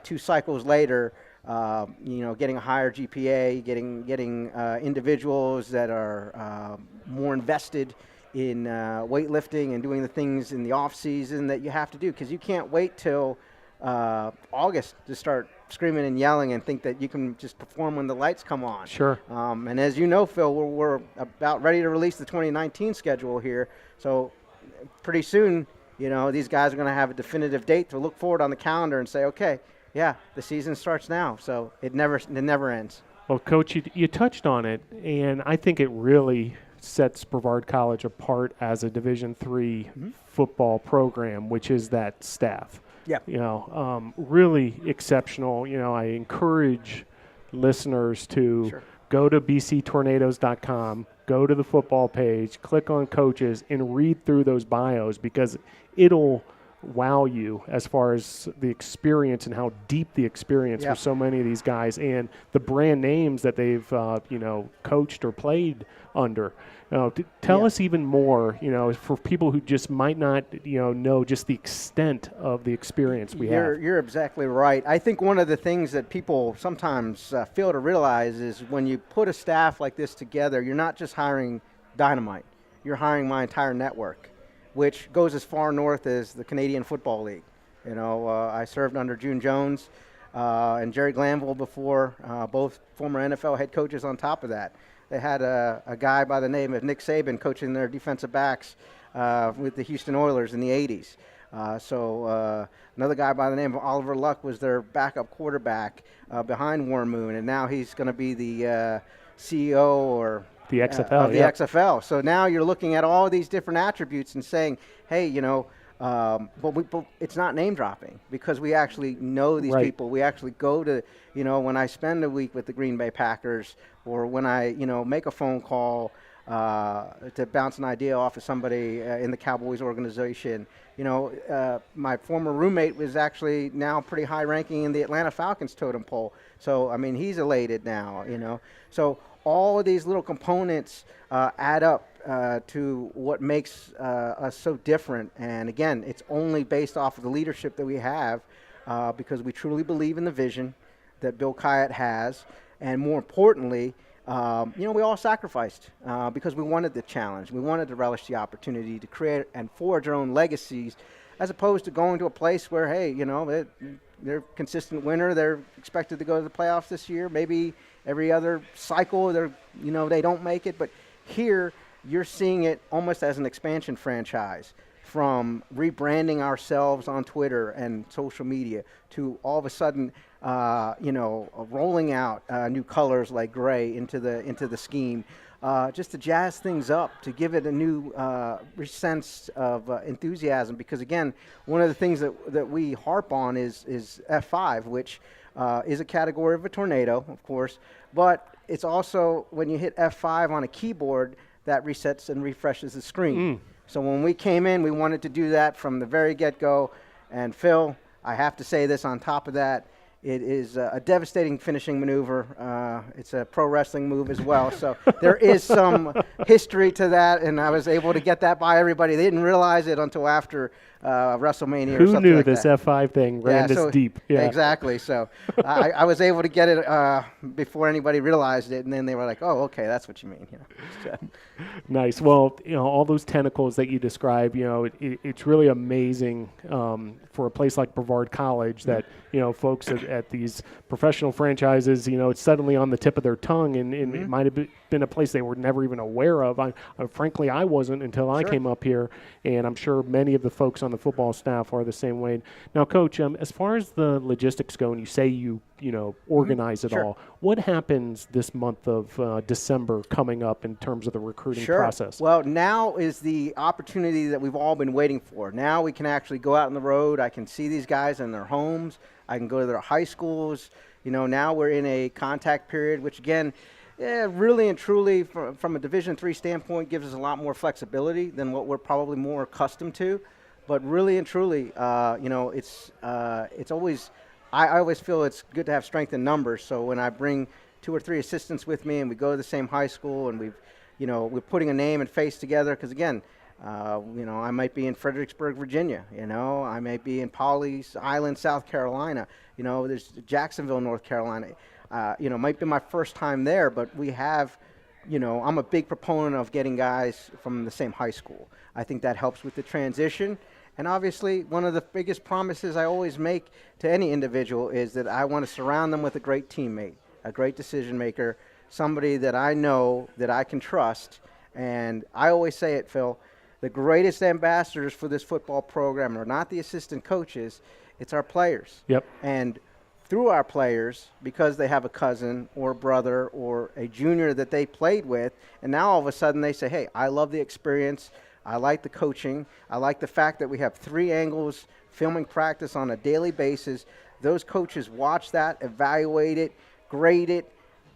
2 cycles later, getting a higher GPA, getting individuals that are more invested in weightlifting and doing the things in the off season that you have to do, because you can't wait till August to start screaming and yelling and think that you can just perform when the lights come on. Sure. And as you know, Phil, we're about ready to release the 2019 schedule here. So pretty soon, these guys are going to have a definitive date to look forward on the calendar and say, okay, yeah, the season starts now. So it never ends. Well, Coach, you touched on it, and I think it really sets Brevard College apart as a Division III football program, which is that staff. Yeah. Really exceptional. I encourage listeners to go to bctornadoes.com, go to the football page, click on coaches, and read through those bios because it'll wow you as far as the experience and how deep the experience for so many of these guys and the brand names that they've, coached or played under. Tell us even more, for people who just might not, know just the extent of the experience we have. You're exactly right. I think one of the things that people sometimes fail to realize is when you put a staff like this together, you're not just hiring Dynomite. You're hiring my entire network, which goes as far north as the Canadian Football League. I served under June Jones and Jerry Glanville before, both former NFL head coaches on top of that. They had a guy by the name of Nick Saban coaching their defensive backs with the Houston Oilers in the 80s. Another guy by the name of Oliver Luck was their backup quarterback behind Warren Moon, and now he's going to be the CEO or the XFL. The XFL. So now you're looking at all these different attributes and saying, hey, but it's not name dropping because we actually know these people. We actually go to, when I spend a week with the Green Bay Packers or when I, make a phone call to bounce an idea off of somebody in the Cowboys organization. My former roommate was actually now pretty high ranking in the Atlanta Falcons totem pole. So, he's elated now, So all of these little components add up to what makes us so different. And again, it's only based off of the leadership that we have because we truly believe in the vision that Bill Kyatt has. And more importantly, we all sacrificed because we wanted the challenge. We wanted to relish the opportunity to create and forge our own legacies as opposed to going to a place where, hey, they're a consistent winner. They're expected to go to the playoffs this year. Maybe every other cycle, they don't make it. But here, you're seeing it almost as an expansion franchise, from rebranding ourselves on Twitter and social media to all of a sudden, rolling out new colors like gray into the scheme, just to jazz things up, to give it a new sense of enthusiasm. Because again, one of the things that we harp on is F5, which is a category of a tornado, of course, but it's also when you hit F5 on a keyboard, that resets and refreshes the screen. So when we came in, we wanted to do that from the very get-go. And Phil, I have to say this on top of that, it is a devastating finishing maneuver. It's a pro wrestling move as well. So there is some history to that, and I was able to get that by everybody. They didn't realize it until after WrestleMania or something like that. Who knew this F5 thing ran this deep? Yeah, exactly. So I was able to get it before anybody realized it, and then they were like, oh, okay, that's what you mean. So. Nice. Well, all those tentacles that you describe, it's really amazing for a place like Brevard College that, folks at these professional franchises, it's suddenly on the tip of their tongue, and it might have been a place they were never even aware of. Frankly, I wasn't until I came up here, and I'm sure many of the folks on the football staff are the same way. Now, Coach, as far as the logistics go, and you say you organize it all, what happens this month of December coming up in terms of the recruiting process? Well, now is the opportunity that we've all been waiting for. Now we can actually go out on the road. I can see these guys in their homes. I can go to their high schools. Now we're in a contact period, which again, really and truly, from a Division III standpoint, gives us a lot more flexibility than what we're probably more accustomed to. But really and truly, it's always, I always feel it's good to have strength in numbers. So when I bring 2 or 3 assistants with me and we go to the same high school and we're putting a name and face together, because again, I might be in Fredericksburg, Virginia. I may be in Pawleys Island, South Carolina. There's Jacksonville, North Carolina. Might be my first time there, but we have, I'm a big proponent of getting guys from the same high school. I think that helps with the transition. And obviously, one of the biggest promises I always make to any individual is that I want to surround them with a great teammate, a great decision maker, somebody that I know that I can trust. And I always say it, Phil, the greatest ambassadors for this football program are not the assistant coaches, it's our players. Yep. And through our players, because they have a cousin or a brother or a junior that they played with, and now all of a sudden they say, hey, I love the experience, I like the coaching, I like the fact that we have 3 angles filming practice on a daily basis. Those coaches watch that, evaluate it, grade it,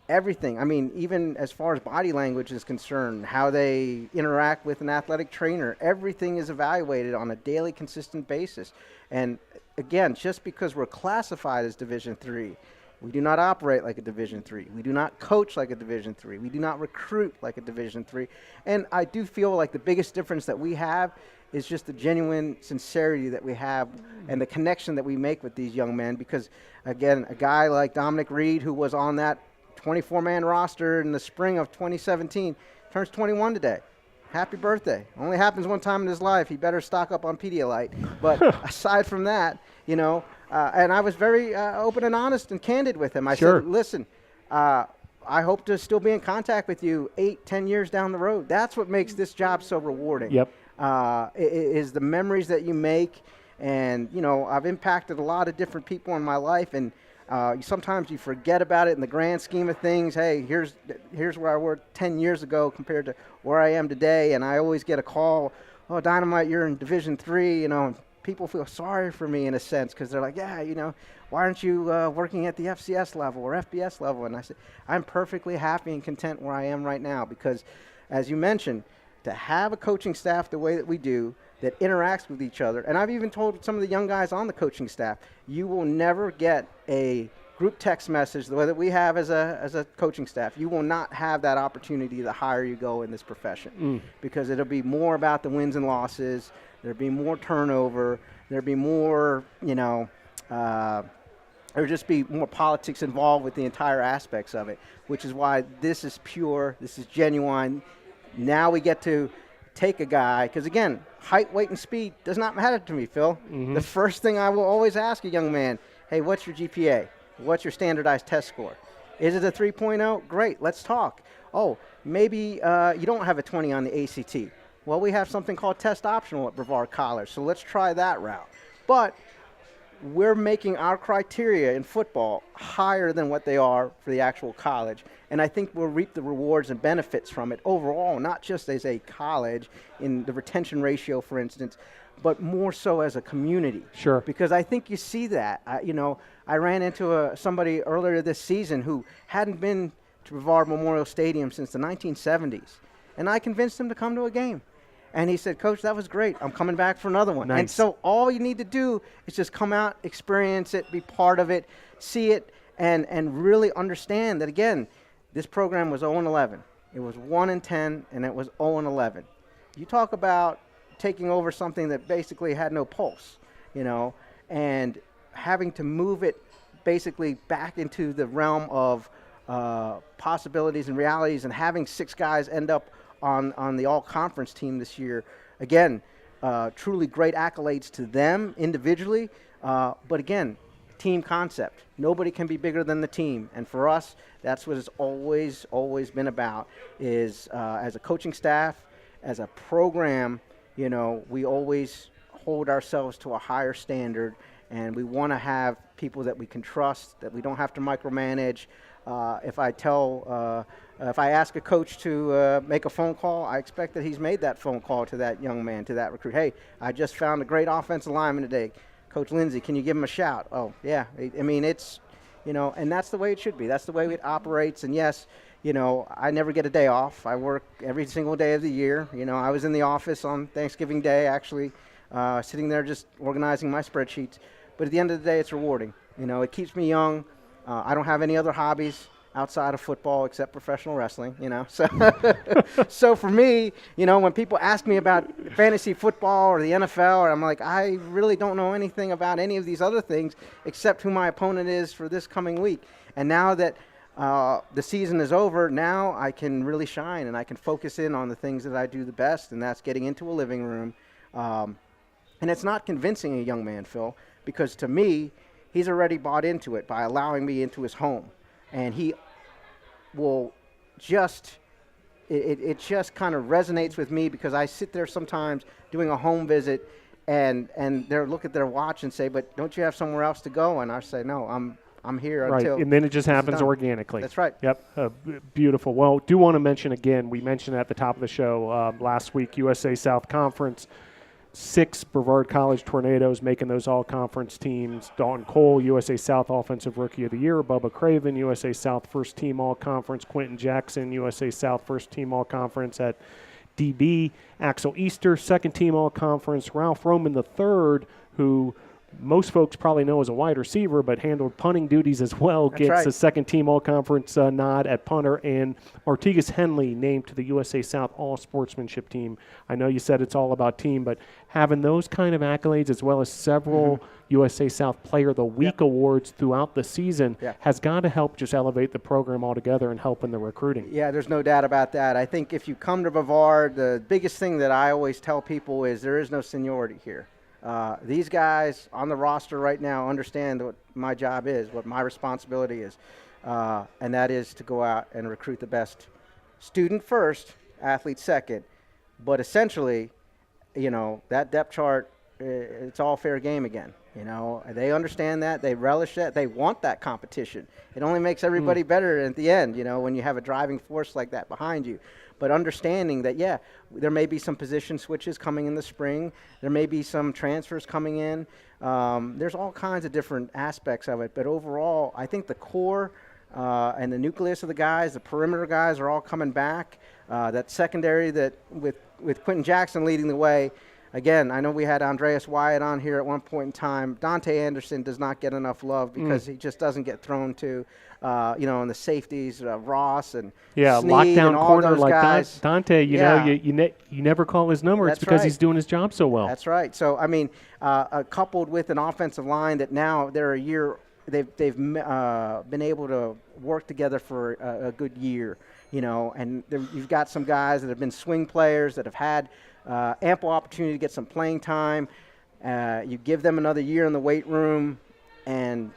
everything. I mean, even as far as body language is concerned, how they interact with an athletic trainer, everything is evaluated on a daily, consistent basis. And again, just because we're classified as Division III, we do not operate like a Division III. We do not coach like a Division III. We do not recruit like a Division III. And I do feel like the biggest difference that we have is just the genuine sincerity that we have and the connection that we make with these young men. Because, again, a guy like Dominic Reed, who was on that 24-man roster in the spring of 2017, turns 21 today. Happy birthday. Only happens one time in his life. He better stock up on Pedialyte. But aside from that, and I was very open and honest and candid with him. I said, listen, I hope to still be in contact with you 8-10 years down the road. That's what makes this job so rewarding. Yep. Is the memories that you make. And, I've impacted a lot of different people in my life, and sometimes you forget about it in the grand scheme of things. Hey, here's where I was 10 years ago compared to where I am today. And I always get a call, oh, Dynomite, you're in Division III, and people feel sorry for me in a sense because they're like, yeah, why aren't you working at the FCS level or FBS level? And I said, I'm perfectly happy and content where I am right now because, as you mentioned, to have a coaching staff the way that we do that interacts with each other. And I've even told some of the young guys on the coaching staff, you will never get a group text message the way that we have as a coaching staff. You will not have that opportunity the higher you go in this profession because it'll be more about the wins and losses. There'll be more turnover. There'll be more, there'll just be more politics involved with the entire aspects of it, which is why this is pure, this is genuine. Now we get to take a guy, because again, height, weight, and speed does not matter to me, Phil. Mm-hmm. The first thing I will always ask a young man, hey, what's your GPA? What's your standardized test score? Is it a 3.0? Great, let's talk. Oh, maybe you don't have a 20 on the ACT. Well, we have something called test optional at Brevard College, so let's try that route. But we're making our criteria in football higher than what they are for the actual college. And I think we'll reap the rewards and benefits from it overall, not just as a college in the retention ratio, for instance, but more so as a community. Sure. Because I think you see that. I ran into somebody earlier this season who hadn't been to Brevard Memorial Stadium since the 1970s. And I convinced him to come to a game. And he said, Coach, that was great. I'm coming back for another one. Nice. And so all you need to do is just come out, experience it, be part of it, see it, and really understand that, again, this program was 0-11. It was 1-10, and it was 0-11. You talk about taking over something that basically had no pulse, and having to move it basically back into the realm of possibilities and realities, and having 6 guys end up on the all-conference team this year. Again, truly great accolades to them individually, but again, team concept. Nobody can be bigger than the team, and for us, that's what it's always been about, is as a coaching staff, as a program, we always hold ourselves to a higher standard, and we want to have people that we can trust, that we don't have to micromanage. If I ask a coach to make a phone call, I expect that he's made that phone call to that young man, to that recruit. Hey, I just found a great offensive lineman today. Coach Lindsay, can you give him a shout? Oh, yeah. I mean, it's, and that's the way it should be. That's the way it operates. And yes, I never get a day off. I work every single day of the year. I was in the office on Thanksgiving Day, actually, sitting there just organizing my spreadsheets. But at the end of the day, it's rewarding. It keeps me young. I don't have any other hobbies outside of football except professional wrestling, So, so for me, when people ask me about fantasy football or the NFL, I'm like, I really don't know anything about any of these other things except who my opponent is for this coming week. And now that the season is over, now I can really shine and I can focus in on the things that I do the best, and that's getting into a living room. And it's not convincing a young man, Phil, because to me, he's already bought into it by allowing me into his home. And he will just, it just kind of resonates with me, because I sit there sometimes doing a home visit and they'll look at their watch and say, but don't you have somewhere else to go? And I say, no, I'm here right. until. And then it just happens organically. That's right. Yep. Beautiful. Well, do want to mention again, we mentioned at the top of the show last week, USA South Conference. 6 Brevard College Tornadoes making those all-conference teams. Dalton Cole, USA South Offensive Rookie of the Year. Bubba Craven, USA South First Team All-Conference. Quinton Jackson, USA South First Team All-Conference at DB. Axel Easter, Second Team All-Conference. Ralph Roman III, who most folks probably know as a wide receiver, but handled punting duties as well, gets a Second Team All-Conference nod at punter. And Martigas Henley named to the USA South All-Sportsmanship Team. I know you said it's all about team, but having those kind of accolades, as well as several USA South Player of the Week awards throughout the season, has got to help just elevate the program altogether and help in the recruiting. Yeah, there's no doubt about that. I think if you come to Brevard, the biggest thing that I always tell people is there is no seniority here. These guys on the roster right now understand what my job is, what my responsibility is, and that is to go out and recruit the best student first, athlete second. But essentially, that depth chart, it's all fair game again. They understand that. They relish that. They want that competition. It only makes everybody better at the end, when you have a driving force like that behind you. But understanding that, there may be some position switches coming in the spring. There may be some transfers coming in. There's all kinds of different aspects of it. But overall, I think the core and the nucleus of the guys, the perimeter guys, are all coming back. That secondary that with Quinton Jackson leading the way. Again, I know we had Andreas Wyatt on here at one point in time. Dante Anderson does not get enough love because he just doesn't get thrown to, in the safeties, Ross and Sneed lockdown and all corner those like guys. Dante. You never call his number. That's it's because right. he's doing his job so well. That's right. So coupled with an offensive line that now they're a year. They've been able to work together for a good year. And you've got some guys that have been swing players that have had ample opportunity to get some playing time. You give them another year in the weight room, and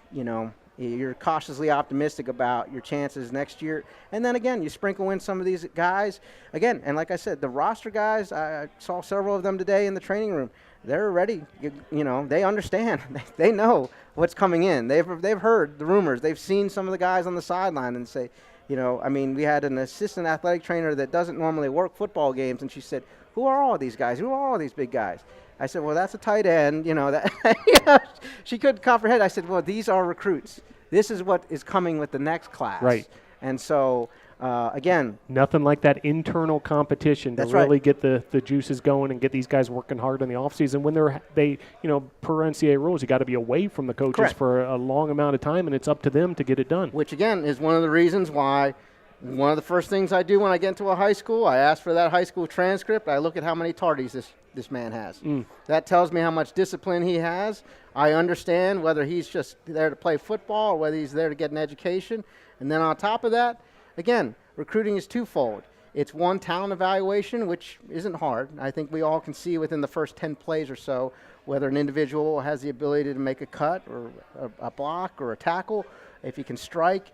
You're cautiously optimistic about your chances next year. And then again, you sprinkle in some of these guys. Again, and like I said, the roster guys, I saw several of them today in the training room. They're ready. You know, they understand. They know what's coming in. They've heard the rumors. They've seen some of the guys on the sideline and say, you know, I mean, we had an assistant athletic trainer that doesn't normally work football games, and she said, who are all these guys? Who are all these big guys? I said, well, that's a tight end. You know, that you know, she couldn't comprehend. I said, well, these are recruits. This is what is coming with the next class. Right. And so, again. Nothing like that internal competition to really get the juices going and get these guys working hard in the offseason. When they you know, per NCAA rules, you got to be away from the coaches for a long amount of time, and it's up to them to get it done. Which, again, is one of the reasons why one of the first things I do when I get into a high school, I ask for that high school transcript. I look at how many tardies this man has. That tells me how much discipline he has. I understand whether he's just there to play football or whether he's there to get an education. And then on top of that, again, recruiting is twofold. It's one, talent evaluation, which isn't hard. I think we all can see within the first 10 plays or so whether an individual has the ability to make a cut or a block or a tackle, if he can strike.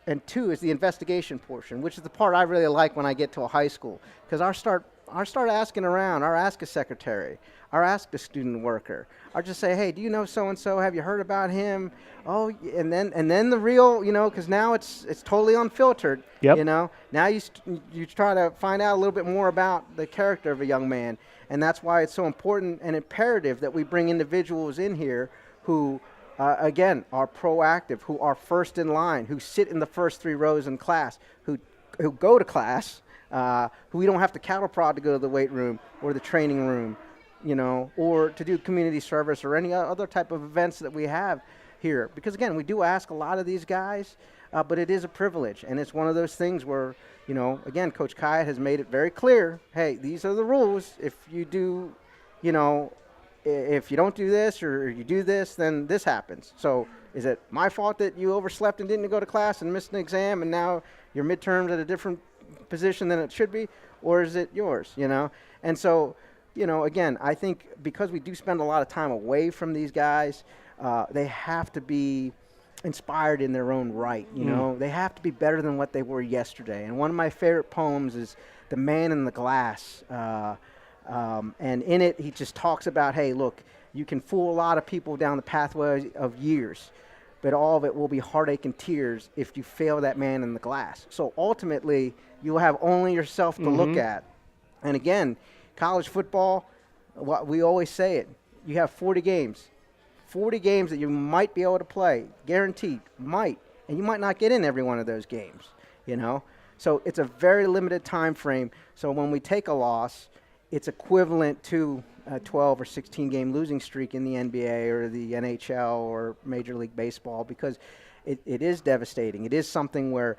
And two is the investigation portion, which is the part I really like when I get to a high school, because I start asking around. I'll ask a secretary. I'll ask a student worker. I'll just say, hey, do you know so-and-so? Have you heard about him? Oh, and then the real, you know, because now it's totally unfiltered. Yep. You know, now you try to find out a little bit more about the character of a young man, and that's why it's so important and imperative that we bring individuals in here who again, are proactive, who are first in line, who sit in the first 3 rows in class, who go to class, who we don't have to cattle prod to go to the weight room or the training room, you know, or to do community service or any other type of events that we have here. Because, again, we do ask a lot of these guys, but it is a privilege. And it's one of those things where, you know, again, Coach Kyatt has made it very clear, hey, these are the rules. If you do, you know, if you don't do this or you do this, then this happens. So is it my fault that you overslept and didn't go to class and missed an exam and now your midterm's at a different position than it should be? Or is it yours, you know? And so, you know, again, I think because we do spend a lot of time away from these guys, they have to be inspired in their own right, you know? They have to be better than what they were yesterday. And one of my favorite poems is The Man in the Glass. And in it, he just talks about, hey, look, you can fool a lot of people down the pathway of years, but all of it will be heartache and tears if you fail that man in the glass. So ultimately, you'll have only yourself to look at. And again, college football, what we always say it, you have 40 games. 40 games that you might be able to play, guaranteed, might, and you might not get in every one of those games, you know? So it's a very limited time frame. So when we take a loss, it's equivalent to a 12 or 16 game losing streak in the NBA or the NHL or Major League Baseball, because it is devastating. It is something where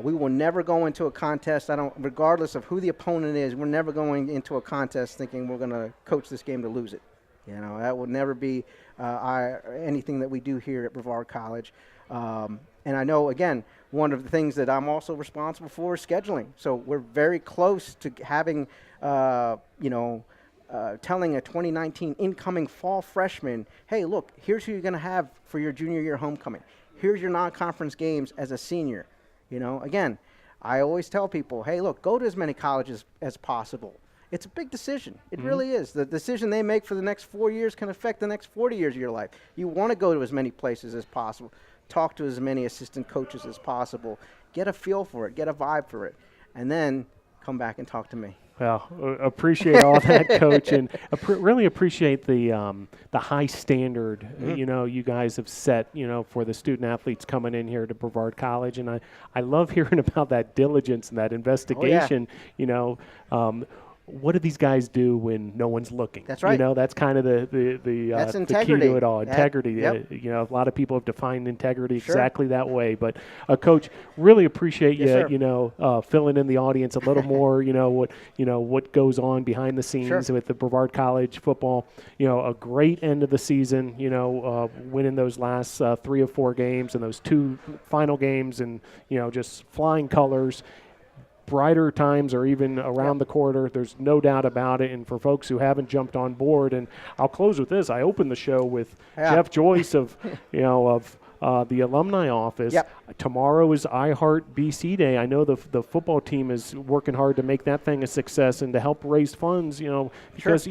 we will never go into a contest. Regardless of who the opponent is, we're never going into a contest thinking we're going to coach this game to lose it. You know, that would never be anything that we do here at Brevard College. And I know, again, one of the things that I'm also responsible for is scheduling. So we're very close to having, telling a 2019 incoming fall freshman, hey, look, here's who you're going to have for your junior year homecoming. Here's your non-conference games as a senior. You know, again, I always tell people, hey, look, go to as many colleges as possible. It's a big decision. It really is. The decision they make for the next 4 years can affect the next 40 years of your life. You want to go to as many places as possible. Talk to as many assistant coaches as possible. Get a feel for it. Get a vibe for it. And then come back and talk to me. Well, appreciate all that, Coach, and really appreciate the high standard, you know, you guys have set, you know, for the student athletes coming in here to Brevard College. And I love hearing about that diligence and that investigation, you know. What do these guys do when no one's looking? That's right. You know, that's kind of the key to it all. Integrity. Yep. You know, a lot of people have defined integrity exactly that way. But, Coach, really appreciate you know, filling in the audience a little more. You know what goes on behind the scenes with the Brevard College football. You know, a great end of the season. You know, winning those last 3 or 4 games and those 2 final games, and you know, just flying colors. Brighter times are even around the corner. There's no doubt about it. And for folks who haven't jumped on board, and I'll close with this. I opened the show with Jeff Joyce of the alumni office. Yep. Tomorrow is I Heart BC Day. I know the football team is working hard to make that thing a success and to help raise funds, because,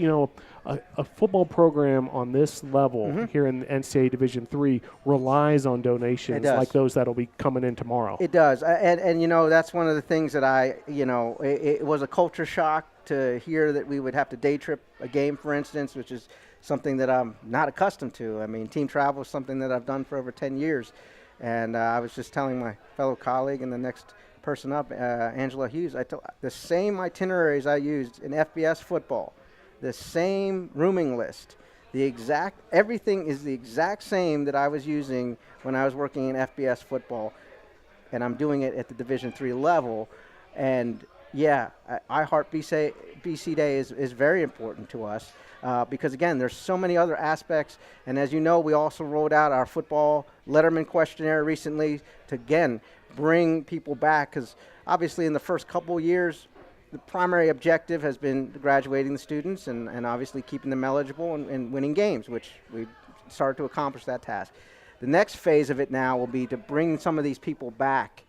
a football program on this level here in NCAA Division III relies on donations like those that'll be coming in tomorrow. It does. And that's one of the things that it was a culture shock to hear that we would have to day trip a game, for instance, which is something that I'm not accustomed to. I mean, team travel is something that I've done for over 10 years. And I was just telling my fellow colleague and the next person up, Angie Hughes, the same itineraries I used in FBS football, the same rooming list, everything is the exact same that I was using when I was working in FBS football, and I'm doing it at the Division III level. And I Heart BC Day is very important to us because, again, there's so many other aspects. And as you know, we also rolled out our football Letterman questionnaire recently to, again, bring people back, because obviously in the first couple of years, the primary objective has been graduating the students and obviously keeping them eligible and winning games, which we started to accomplish that task. The next phase of it now will be to bring some of these people back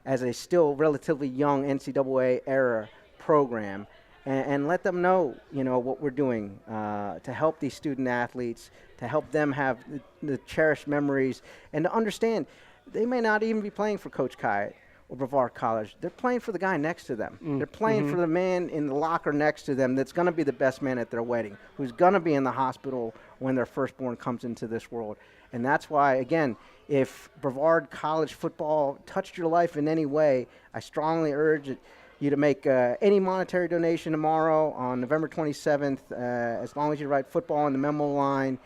as a still relatively young NCAA era program and let them know, what we're doing to help these student athletes, to help them have the cherished memories, and to understand they may not even be playing for Coach Kyatt or Brevard College. They're playing for the guy next to them. They're playing for the man in the locker next to them that's going to be the best man at their wedding, who's going to be in the hospital when their firstborn comes into this world. And that's why, again, if Brevard College football touched your life in any way, I strongly urge you to make any monetary donation tomorrow on November 27th. As long as you write football on the memo line,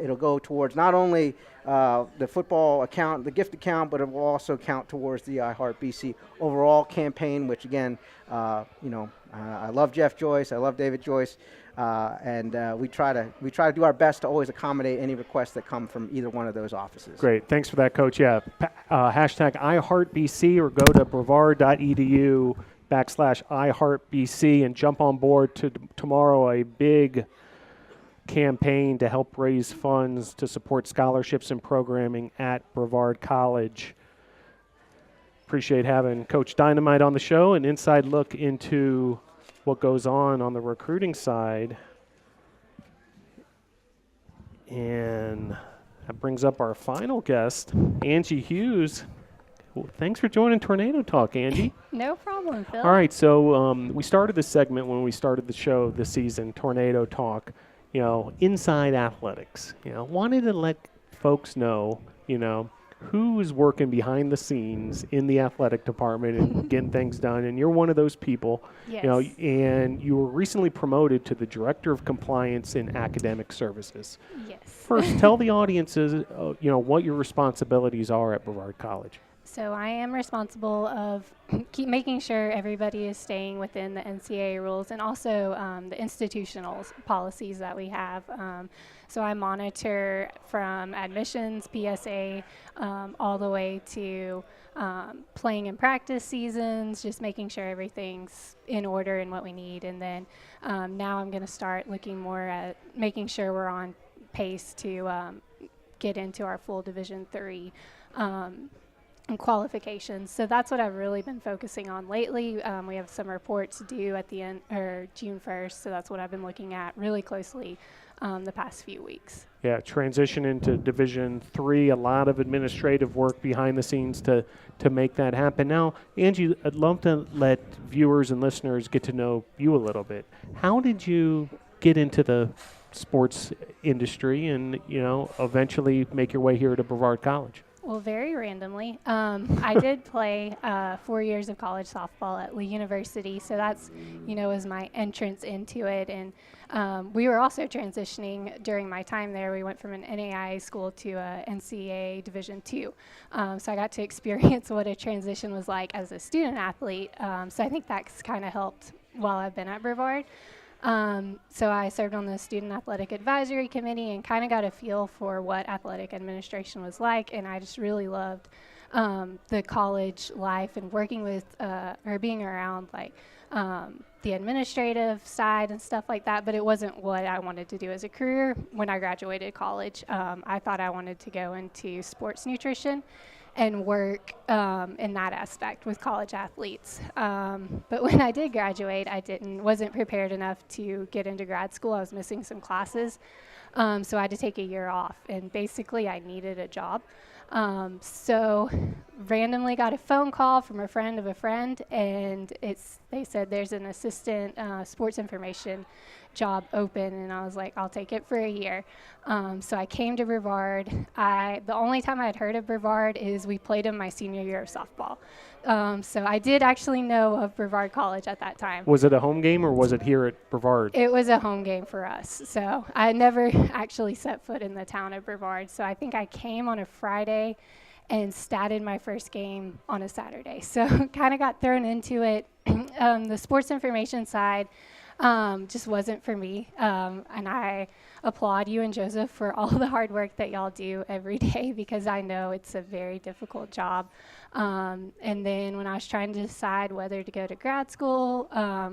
it'll go towards not only the football account, the gift account, but it will also count towards the I Heart BC overall campaign, which, again, I love Jeff Joyce. I love David Joyce. And we try to do our best to always accommodate any requests that come from either one of those offices. Great. Thanks for that, Coach. Yeah. Hashtag iHeartBC, or go to brevard.edu/iHeartBC and jump on board to tomorrow, a big campaign to help raise funds to support scholarships and programming at Brevard College. Appreciate having Coach Dynomite on the show, an inside look into what goes on the recruiting side. And that brings up our final guest, Angie Hughes. Well, thanks for joining Tornado Talk, Angie. No problem, Phil. All right, so we started this segment when we started the show this season, Tornado Talk, inside athletics. Wanted to let folks know, who is working behind the scenes in the athletic department and getting things done. And you're one of those people. Yes. And you were recently promoted to the Director of Compliance in Academic Services. Yes. First, tell the audiences, what your responsibilities are at Brevard College. So I am responsible of keep making sure everybody is staying within the NCAA rules and also the institutional policies that we have. So I monitor from admissions, PSA, all the way to playing in practice seasons, just making sure everything's in order and what we need. And then now I'm going to start looking more at making sure we're on pace to get into our full Division III and qualifications. So that's what I've really been focusing on lately. We have some reports due at the end, or June 1st, so that's what I've been looking at really closely the past few weeks. Yeah, transition into Division III, a lot of administrative work behind the scenes to make that happen. Now, Angie, I'd love to let viewers and listeners get to know you a little bit. How did you get into the sports industry and, eventually make your way here to Brevard College? Well, very randomly. I did play 4 years of college softball at Lee University, so that's, was my entrance into it. And we were also transitioning during my time there. We went from an NAIA school to a NCAA Division II. So I got to experience what a transition was like as a student athlete. So I think that's kind of helped while I've been at Brevard. So I served on the Student Athletic Advisory Committee and kind of got a feel for what athletic administration was like, and I just really loved the college life and working with or being around like the administrative side and stuff like that, but it wasn't what I wanted to do as a career. When I graduated college, I thought I wanted to go into sports nutrition and work in that aspect with college athletes. But when I did graduate, I wasn't prepared enough to get into grad school. I was missing some classes, so I had to take a year off, and basically I needed a job. So randomly got a phone call from a friend of a friend, and they said there's an assistant sports information job open, and I was like, I'll take it for a year. So I came to Brevard. The only time I had heard of Brevard is we played in my senior year of softball. So I did actually know of Brevard College at that time. Was it a home game or was it here at Brevard? It was a home game for us. So I never actually set foot in the town of Brevard. So I think I came on a Friday and statted my first game on a Saturday. So kind of got thrown into it. The sports information side just wasn't for me. And I applaud you and Joseph for all the hard work that y'all do every day, because I know it's a very difficult job. And then when I was trying to decide whether to go to grad school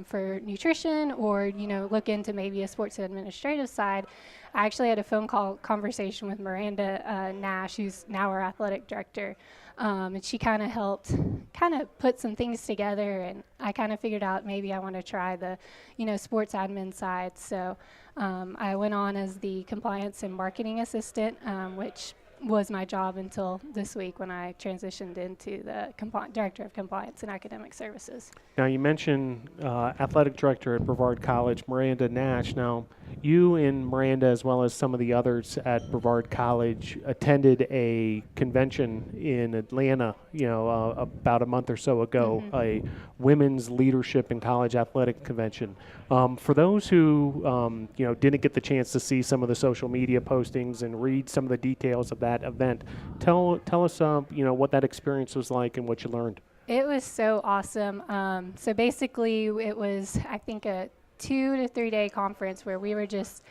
for nutrition or, look into maybe a sports administrative side, I actually had a phone call conversation with Miranda Nash, who's now our athletic director. And she kind of helped put some things together, and I kind of figured out maybe I want to try the, sports admin side. So I went on as the compliance and marketing assistant, which was my job until this week when I transitioned into the director of compliance and academic services. Now, you mentioned athletic director at Brevard College, Miranda Nash. Now, you and Miranda, as well as some of the others at Brevard College, attended a convention in Atlanta, about a month or so ago, a women's leadership in college athletic convention. For those who, didn't get the chance to see some of the social media postings and read some of the details of that event, tell us, what that experience was like and what you learned. It was so awesome. So basically, it was, I think, a 2 to 3 day conference where we were just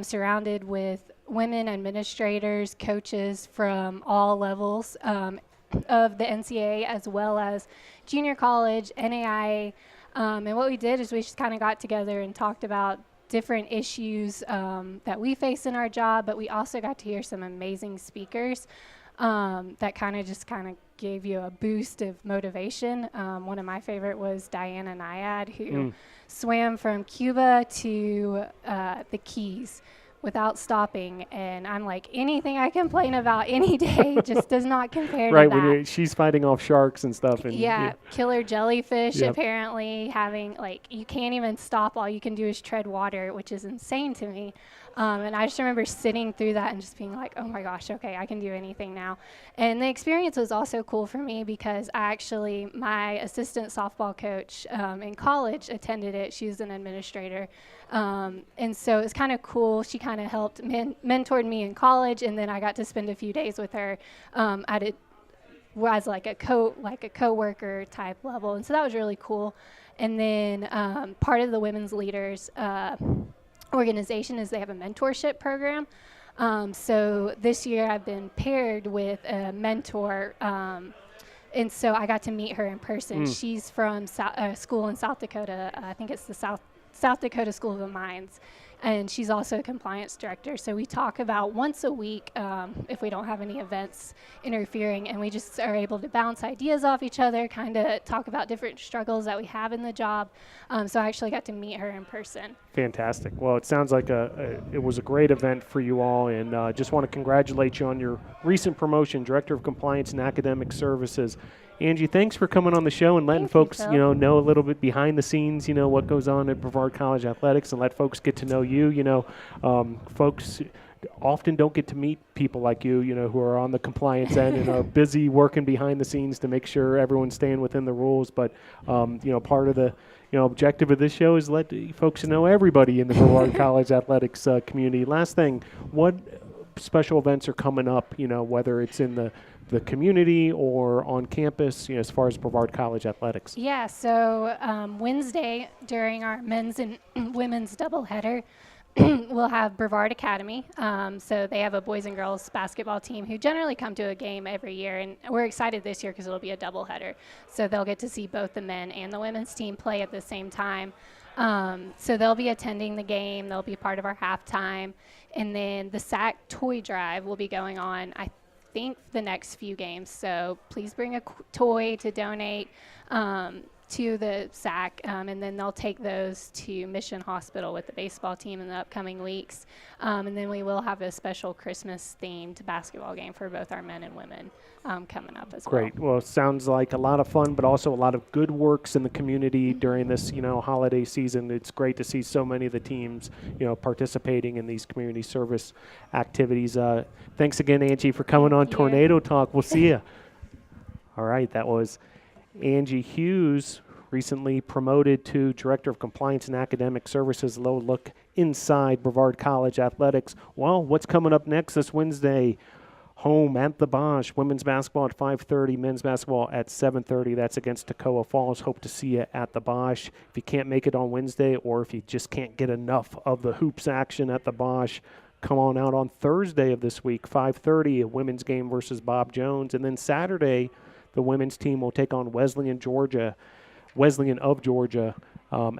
surrounded with women administrators, coaches from all levels of the NCAA, as well as junior college, NAIA. And what we did is we just kind of got together and talked about different issues that we face in our job, but we also got to hear some amazing speakers that kind of gave you a boost of motivation. One of my favorite was Diana Nyad, who swam from Cuba to the Keys without stopping, and I'm like, anything I complain about any day just does not compare to that. When she's fighting off sharks and stuff. And killer jellyfish apparently having, you can't even stop. All you can do is tread water, which is insane to me. And I just remember sitting through that and just being like, oh my gosh, okay, I can do anything now. And the experience was also cool for me because my assistant softball coach in college attended it. She's an administrator. And so it was kind of cool. She kind of helped mentored me in college, and then I got to spend a few days with her as like a co-worker type level. And so that was really cool. And then part of the women's leaders organization is they have a mentorship program. So this year I've been paired with a mentor, and so I got to meet her in person. She's from a school in South Dakota. I think it's the South Dakota School of the Mines, and she's also a compliance director. So we talk about once a week if we don't have any events interfering, and we just are able to bounce ideas off each other, kind of talk about different struggles that we have in the job. So I actually got to meet her in person. Fantastic. Well, it sounds like it was a great event for you all, and just want to congratulate you on your recent promotion, Director of Compliance and Academic Services. Angie, thanks for coming on the show and letting folks, know a little bit behind the scenes, what goes on at Brevard College Athletics, and let folks get to know you. Folks often don't get to meet people like you, who are on the compliance end and are busy working behind the scenes to make sure everyone's staying within the rules. But, part of the objective of this show is let folks know everybody in the Brevard College Athletics community. Last thing, what special events are coming up, whether it's in the community or on campus, as far as Brevard College Athletics? Yeah, so Wednesday during our men's and women's doubleheader, we'll have Brevard Academy. So they have a boys and girls basketball team who generally come to a game every year, and we're excited this year because it'll be a doubleheader. So they'll get to see both the men and the women's team play at the same time. So they'll be attending the game. They'll be part of our halftime. And then the SAC toy drive will be going on, I think, the next few games. So please bring a toy to donate to the SAC, and then they'll take those to Mission Hospital with the baseball team in the upcoming weeks. And then we will have a special Christmas-themed basketball game for both our men and women coming up as well. Great. Well, it sounds like a lot of fun, but also a lot of good works in the community during this, holiday season. It's great to see so many of the teams, participating in these community service activities. Thanks again, Angie, for coming on Tornado Talk. We'll see you. All right. That was Angie Hughes, recently promoted to Director of Compliance and Academic Services. Low look inside Brevard College athletics. Well, what's coming up next this Wednesday? Home at the Bosch. Women's basketball at 5:30, men's basketball at 7:30. That's against Toccoa Falls. Hope to see you at the Bosch. If you can't make it on Wednesday, or if you just can't get enough of the hoops action at the Bosch, come on out on Thursday of this week, 5:30, a women's game versus Bob Jones. And then Saturday, the women's team will take on Wesleyan of Georgia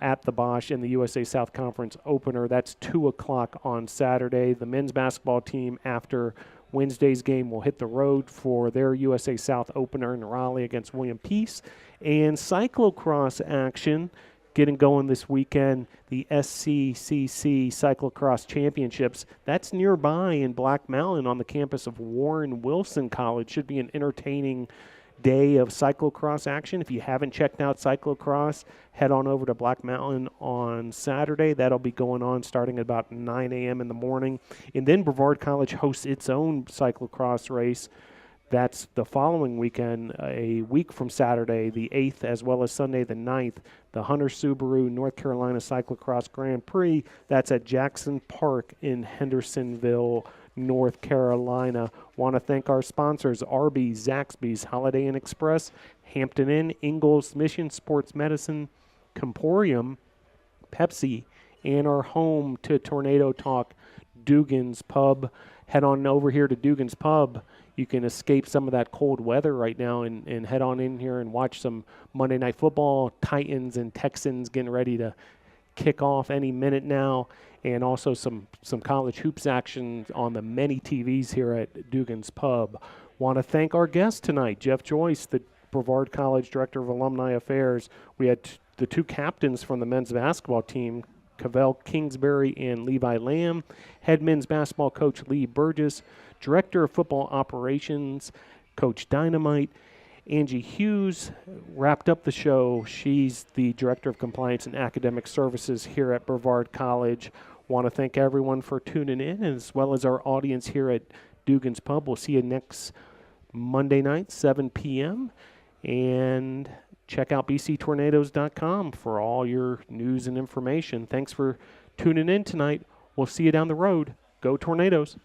at the Bosch in the USA South Conference opener. That's 2 o'clock on Saturday. The men's basketball team, after Wednesday's game, will hit the road for their USA South opener in Raleigh against William Peace. And cyclocross action getting going this weekend, the SCCC Cyclocross Championships. That's nearby in Black Mountain on the campus of Warren Wilson College. Should be an entertaining day of cyclocross action. If you haven't checked out cyclocross, head on over to Black Mountain on Saturday. That'll be going on starting at about 9 a.m. in the morning. And then Brevard College hosts its own cyclocross race. That's the following weekend, a week from Saturday, the 8th, as well as Sunday, the 9th, the Hunter Subaru North Carolina Cyclocross Grand Prix. That's at Jackson Park in Hendersonville, North Carolina. Want to thank our sponsors, Arby's, Zaxby's, Holiday Inn Express, Hampton Inn, Ingalls Mission Sports Medicine, Comporium, Pepsi, and our home to Tornado Talk, Dugan's Pub. Head on over here to Dugan's Pub. You can escape some of that cold weather right now and head on in here and watch some Monday Night Football. Titans and Texans getting ready to kick off any minute now, and also some college hoops action on the many TVs here at Dugan's Pub. Want to thank our guest tonight, Jeff Joyce, the Brevard College Director of Alumni Affairs. We had the two captains from the men's basketball team, Cavell Kingsberry and Levi Lamb, head men's basketball coach Lee Burgess, Director of Football Operations, Coach Dynomite. Angie Hughes wrapped up the show. She's the Director of Compliance and Academic Services here at Brevard College. Want to thank everyone for tuning in, as well as our audience here at Dugan's Pub. We'll see you next Monday night, 7 p.m. And check out bctornadoes.com for all your news and information. Thanks for tuning in tonight. We'll see you down the road. Go Tornadoes.